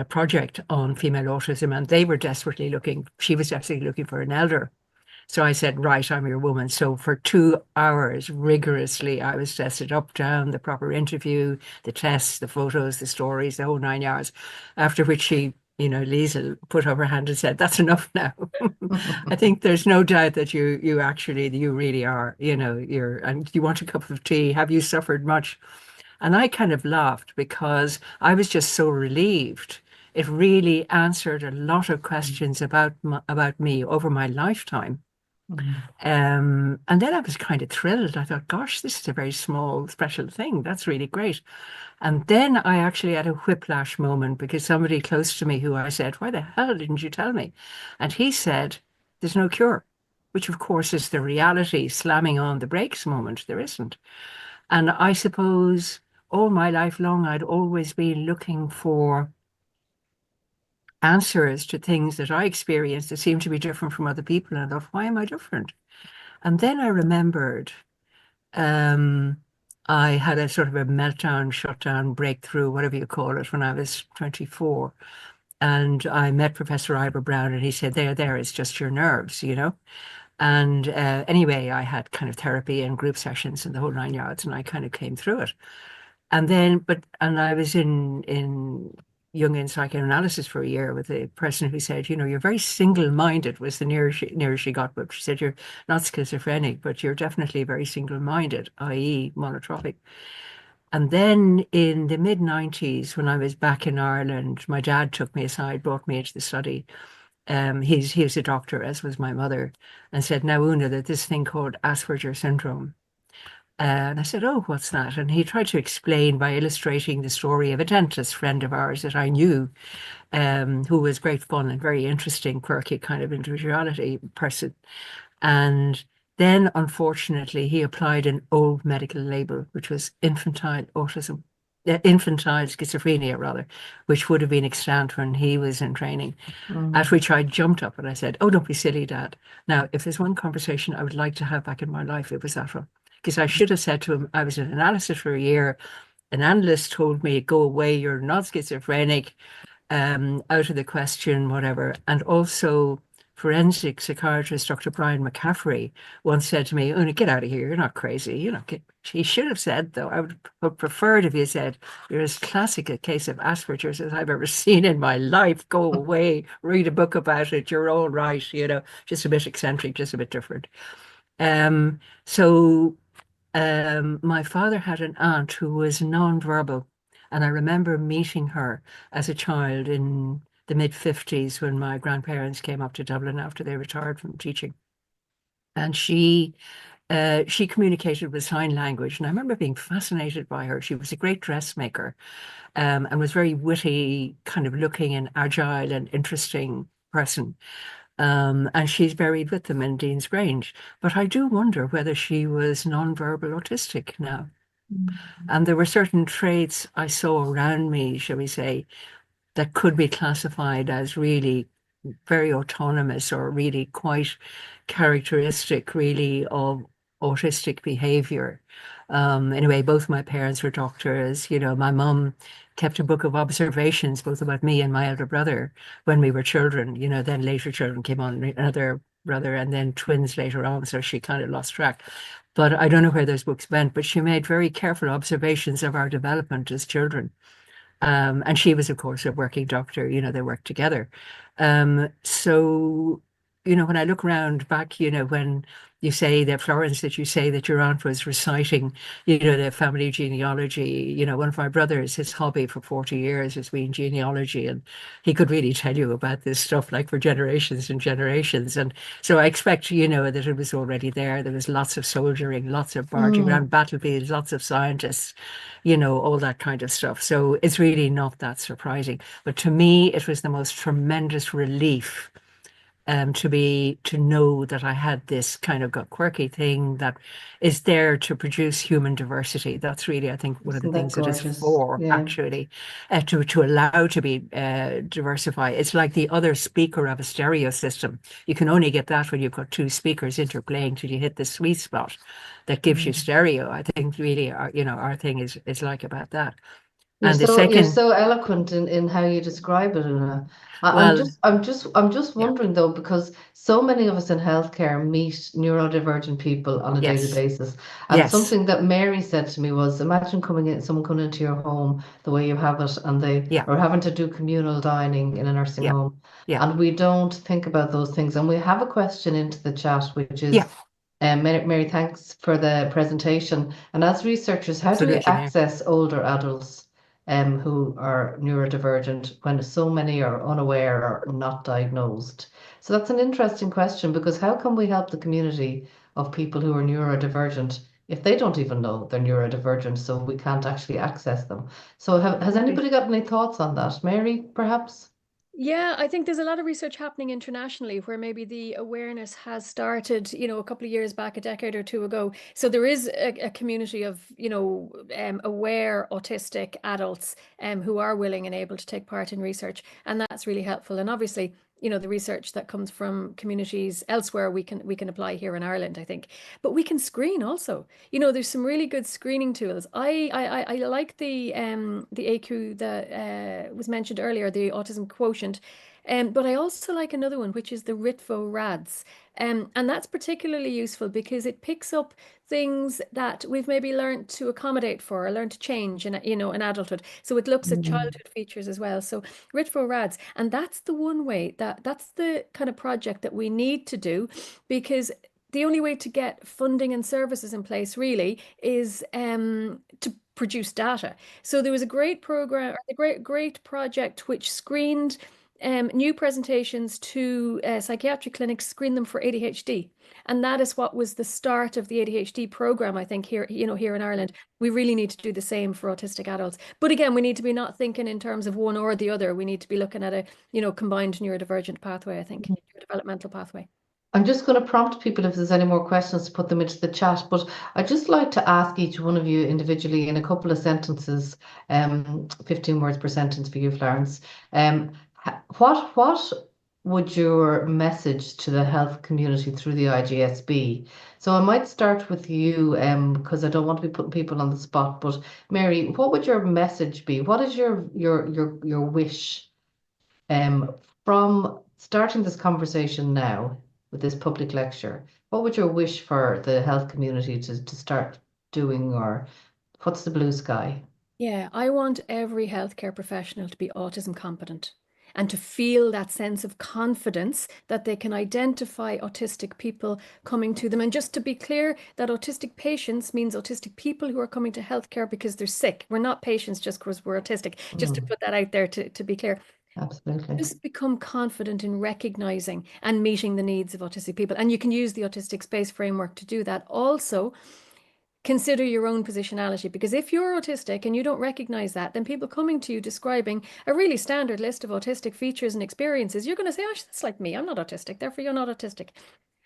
project on female autism. And they were she was desperately looking for an elder. So I said, right, I'm your woman. So for 2 hours, rigorously, I was tested up, down, the proper interview, the tests, the photos, the stories, the whole 9 yards. After which she, Liesl put up her hand and said, that's enough now. I think there's no doubt that you really are, and you want a cup of tea. Have you suffered much? And I kind of laughed because I was just so relieved. It really answered a lot of questions about me over my lifetime. And then I was kind of thrilled. I thought, gosh, this is a very small, special thing. That's really great. And then I actually had a whiplash moment because somebody close to me who I said, why the hell didn't you tell me? And he said, there's no cure, which of course is the reality, slamming on the brakes moment. There isn't. And I suppose all my life long, I'd always been looking for answers to things that I experienced that seemed to be different from other people. And I thought, why am I different? And then I remembered I had a sort of a meltdown, shutdown, breakthrough, whatever you call it, when I was 24. And I met Professor Ivor Brown and he said, there, it's just your nerves, And anyway, I had kind of therapy and group sessions and the whole 9 yards, and I kind of came through it. And then, and I was in Jungian psychoanalysis for a year with a person who said, you're very single-minded, was the nearest she got, but she said, you're not schizophrenic, but you're definitely very single-minded, i.e. monotropic. And then in the mid-90s, when I was back in Ireland, my dad took me aside, brought me into the study. He was a doctor, as was my mother, and said, now, Una, that this thing called Asperger's syndrome. And I said, oh, what's that? And he tried to explain by illustrating the story of a dentist friend of ours that I knew, who was great fun and very interesting, quirky kind of individuality person. And then, unfortunately, he applied an old medical label, which was infantile autism, infantile schizophrenia, rather, which would have been extant when he was in training. At which I jumped up and I said, oh, don't be silly, Dad. Now, if there's one conversation I would like to have back in my life, it was that one. Because I should have said to him, I was an analyst for a year. An analyst told me, go away, you're not schizophrenic. out of the question, whatever. And also, forensic psychiatrist Dr. Brian McCaffrey once said to me, "Oh, get out of here, you're not crazy." He should have said, though, I would have preferred if he said, "You're as classic a case of Asperger's as I've ever seen in my life. Go away, read a book about it, you're all right, just a bit eccentric, just a bit different." So my father had an aunt who was non-verbal, and I remember meeting her as a child in the mid-50s when my grandparents came up to Dublin after they retired from teaching. And she communicated with sign language, and I remember being fascinated by her. She was a great dressmaker, and was very witty, kind of looking and agile and interesting person. And she's buried with them in Dean's Grange. But I do wonder whether she was non-verbal autistic now. And there were certain traits I saw around me, shall we say, that could be classified as really very autonomous or really quite characteristic, really, of autistic behavior. Anyway, both my parents were doctors. My mum kept a book of observations, both about me and my elder brother when we were children. Then later children came on, another brother, and then twins later on. So she kind of lost track. But I don't know where those books went, but she made very careful observations of our development as children. And she was, of course, a working doctor, they worked together. So, when I look around back, when you say that, Florence, that you say that your aunt was reciting, the family genealogy, one of my brothers, his hobby for 40 years has been genealogy, and he could really tell you about this stuff like for generations and generations. And so I expect, that it was already there. There was lots of soldiering, lots of barging around battlefields, lots of scientists, all that kind of stuff. So it's really not that surprising. But to me, it was the most tremendous relief to know that I had this kind of quirky thing that is there to produce human diversity. That's really, I think, one of the things that it's for, actually, to allow to be diversify. It's like the other speaker of a stereo system. You can only get that when you've got two speakers interplaying till you hit the sweet spot that gives you stereo. I think really, our thing is like about that. You're And the so you're second, so eloquent in how you describe it, and well, I'm just yeah, wondering though, because so many of us in healthcare meet neurodivergent people on a daily yes, basis, and yes, something that Mary said to me was, imagine someone coming into your home the way you have it, and they yeah, are having to do communal dining in a nursing yeah, home, yeah, and we don't think about those things. And we have a question into the chat, which yeah, is. Mary, thanks for the presentation. And as researchers, how do we absolutely, Mary. access older adults who are neurodivergent when so many are unaware or not diagnosed? So that's an interesting question, because how can we help the community of people who are neurodivergent if they don't even know they're neurodivergent, so we can't actually access them? So has anybody got any thoughts on that? Mary, perhaps? Yeah, I think there's a lot of research happening internationally where maybe the awareness has started, a couple of years back, a decade or two ago. So there is a community of, aware autistic adults who are willing and able to take part in research, and that's really helpful. And obviously, the research that comes from communities elsewhere, we can apply here in Ireland, I think. But we can screen also. There's some really good screening tools. I like the AQ that was mentioned earlier, the autism quotient. But I also like another one, which is the RITVO-RADS. And that's particularly useful because it picks up things that we've maybe learned to accommodate for or learned to change in adulthood. So it looks at childhood features as well. So RITVO-RADS, and that's the one way that's the kind of project that we need to do, because the only way to get funding and services in place really is to produce data. So there was a great program, a great project which screened new presentations to psychiatric clinics, screen them for ADHD. And that is what was the start of the ADHD program, I think, here in Ireland. We really need to do the same for autistic adults. But again, we need to be not thinking in terms of one or the other. We need to be looking at a combined neurodivergent pathway, I think, developmental pathway. I'm just going to prompt people if there's any more questions to put them into the chat, but I'd just like to ask each one of you individually in a couple of sentences, 15 words per sentence for you, Florence. What would your message to the health community through the IGS be? So I might start with you, because I don't want to be putting people on the spot, but Mary, what would your message be? What is your wish From starting this conversation now with this public lecture, what would your wish for the health community to start doing, or what's the blue sky? Yeah, I want every healthcare professional to be autism competent and to feel that sense of confidence that they can identify autistic people coming to them. And just to be clear, that autistic patients means autistic people who are coming to healthcare because they're sick. We're not patients just because we're autistic, just to put that out there to be clear. Absolutely. Just become confident in recognizing and meeting the needs of autistic people. And you can use the autistic space framework to do that. Also, consider your own positionality, because if you're autistic and you don't recognize that, then people coming to you describing a really standard list of autistic features and experiences, you're going to say, oh, that's like me, I'm not autistic, therefore you're not autistic.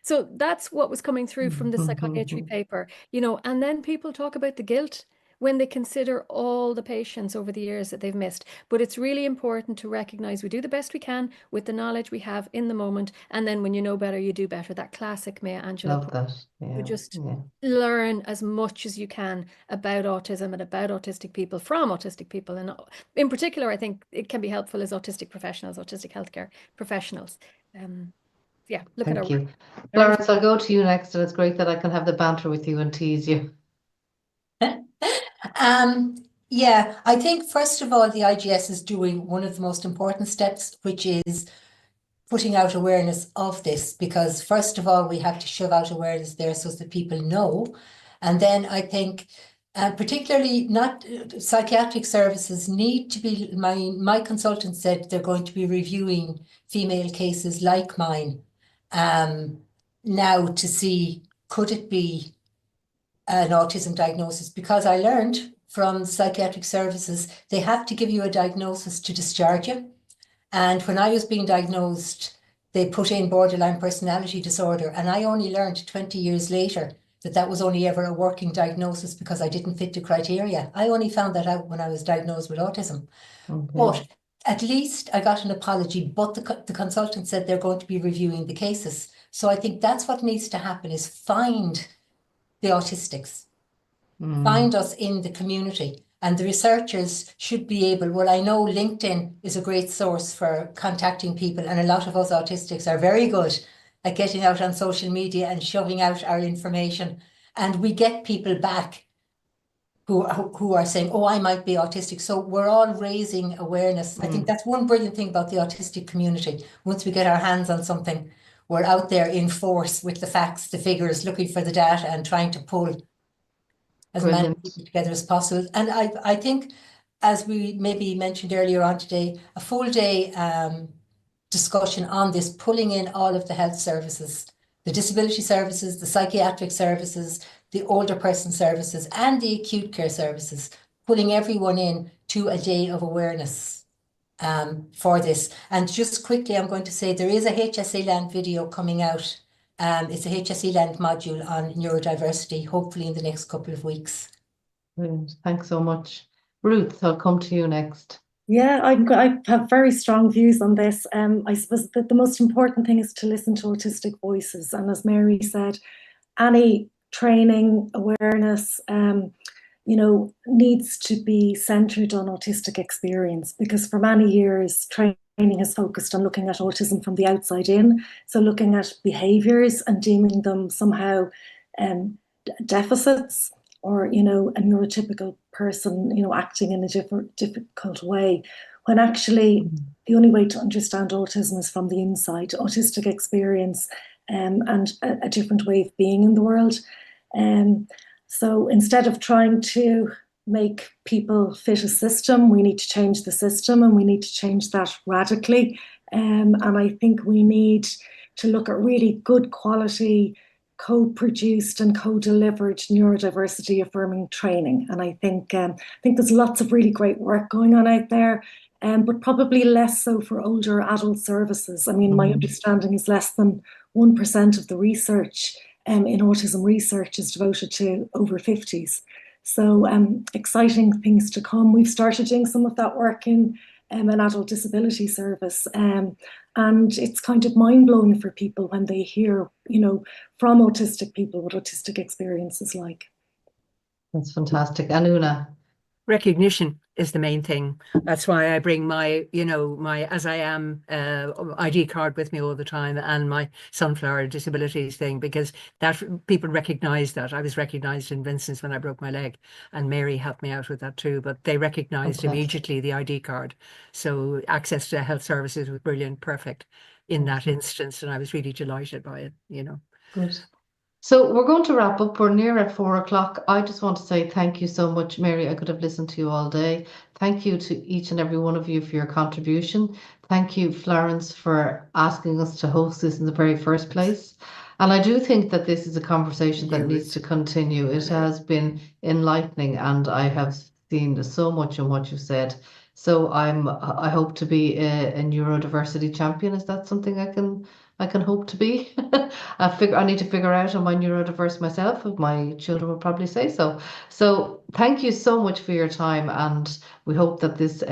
So that's what was coming through from the psychiatry paper, and then people talk about the guilt when they consider all the patients over the years that they've missed. But it's really important to recognize we do the best we can with the knowledge we have in the moment. And then when you know better, you do better. That classic Maya Angelou. Love that. Yeah. You just learn as much as you can about autism and about autistic people from autistic people. And in particular, I think it can be helpful as autistic professionals, autistic healthcare professionals. Yeah, look at our Thank you. work. Florence, I'll go to you next, and it's great that I can have the banter with you and tease you. Yeah, I think first of all, the IGS is doing one of the most important steps, which is putting out awareness of this, because first of all, we have to shove out awareness there so that people know. And then I think particularly not psychiatric services need to be, my consultant said they're going to be reviewing female cases like mine now to see, could it be an autism diagnosis? Because I learned from psychiatric services, they have to give you a diagnosis to discharge you. And when I was being diagnosed, they put in borderline personality disorder. And I only learned 20 years later that that was only ever a working diagnosis because I didn't fit the criteria. I only found that out when I was diagnosed with autism. Okay. But at least I got an apology, but the consultant said they're going to be reviewing the cases. So I think that's what needs to happen, is find the autistics, find us in the community. And the researchers should be able, well, I know LinkedIn is a great source for contacting people, and a lot of us autistics are very good at getting out on social media and shoving out our information. And we get people back who are saying, oh, I might be autistic. So we're all raising awareness. I think that's one brilliant thing about the autistic community. Once we get our hands on something, we're out there in force with the facts, the figures, looking for the data and trying to pull as many people together as possible. And I think, as we maybe mentioned earlier on today, a full day discussion on this, pulling in all of the health services, the disability services, the psychiatric services, the older person services, and the acute care services, pulling everyone in to a day of awareness for this. And just quickly, I'm going to say there is a HSE Land video coming out. It's a HSE Land module on neurodiversity, hopefully in the next couple of weeks. Brilliant. Thanks so much. Ruth, I'll come to you next. Yeah, I have very strong views on this. I suppose that the most important thing is to listen to autistic voices. And as Mary said, any training, awareness, needs to be centered on autistic experience, because for many years, training has focused on looking at autism from the outside in. So looking at behaviors and deeming them somehow deficits, or, a neurotypical person, acting in a difficult way, when actually the only way to understand autism is from the inside, autistic experience and a different way of being in the world. So instead of trying to make people fit a system, we need to change the system, and we need to change that radically. And I think we need to look at really good quality, co-produced and co-delivered neurodiversity affirming training. And I think there's lots of really great work going on out there, but probably less so for older adult services. I mean, my understanding is less than 1% of the research in autism research is devoted to over 50s. So exciting things to come. We've started doing some of that work in an adult disability service. And it's kind of mind-blowing for people when they hear, from autistic people what autistic experience is like. That's fantastic. And Una? Recognition. is the main thing. That's why I bring my, my as I am ID card with me all the time, and my sunflower disabilities thing, because that people recognize that. I was recognized in Vincent's when I broke my leg, and Mary helped me out with that too, but they recognized immediately the ID card. So access to health services was brilliant, perfect in that instance, and I was really delighted by it, Good. So we're going to wrap up. We're near at 4 o'clock. I just want to say thank you so much, Mary. I could have listened to you all day. Thank you to each and every one of you for your contribution. Thank you, Florence, for asking us to host this in the very first place. And I do think that this is a conversation that needs to continue. It has been enlightening, and I have seen so much in what you've said. So I hope to be a neurodiversity champion. Is that something I can hope to be? I need to figure out am I neurodiverse myself. My children would probably say so. So thank you so much for your time, and we hope that this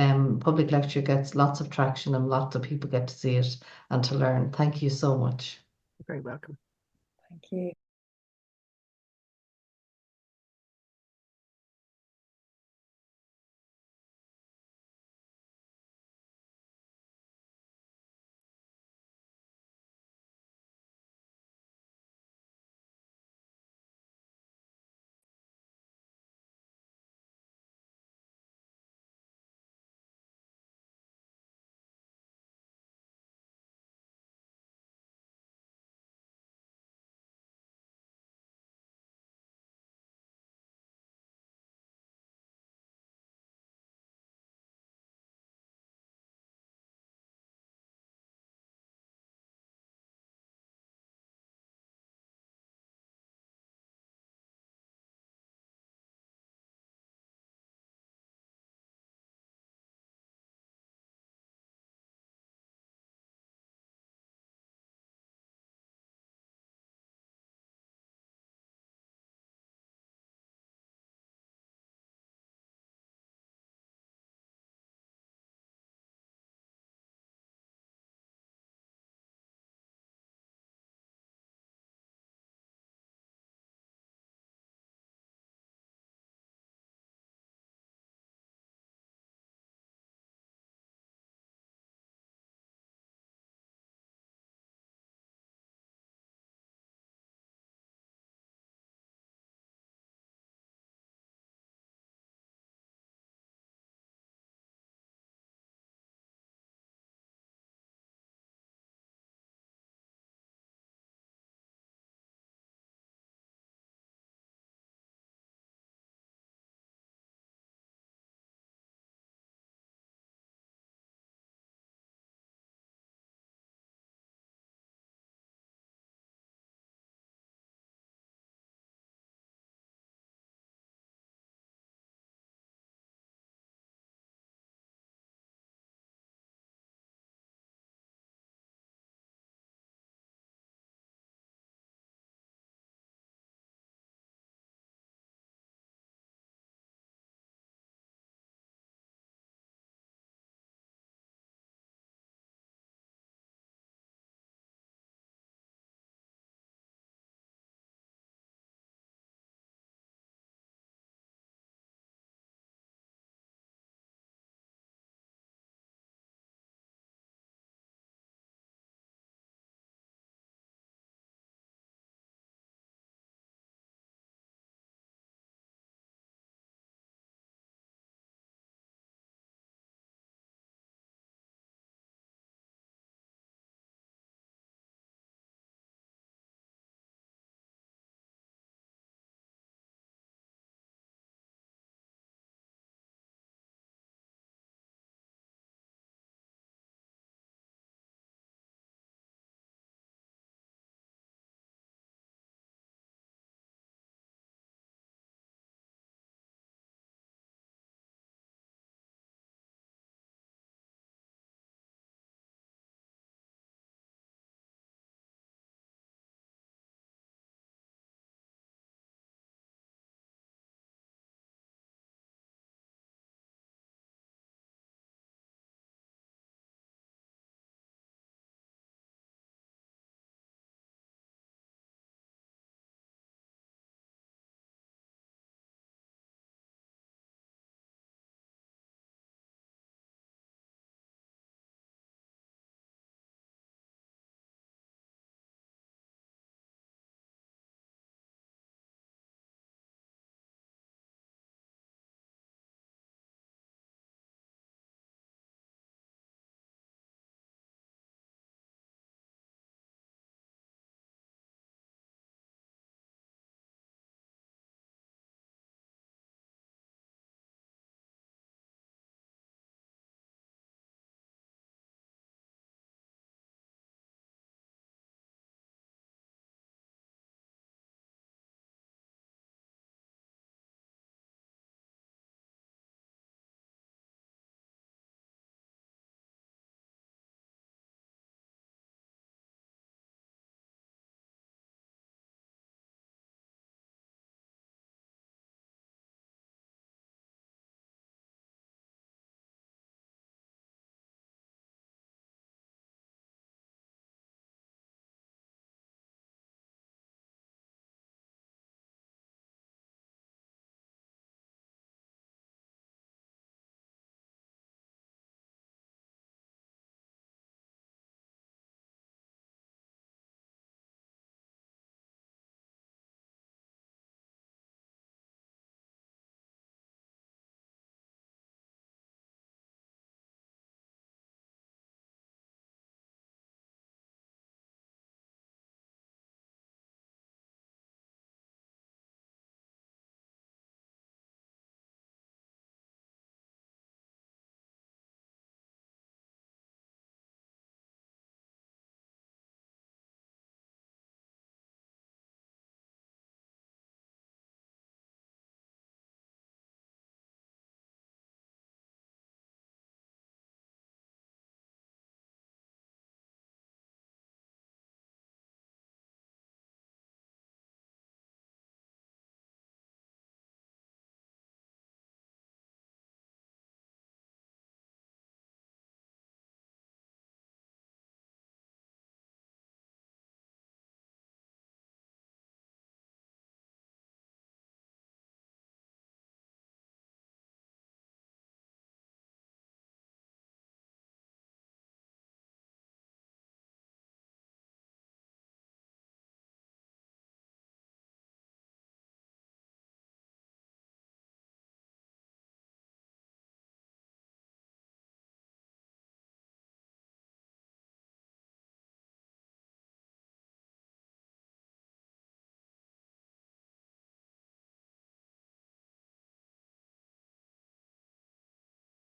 public lecture gets lots of traction and lots of people get to see it and to learn. Thank you so much. You're very welcome. Thank you.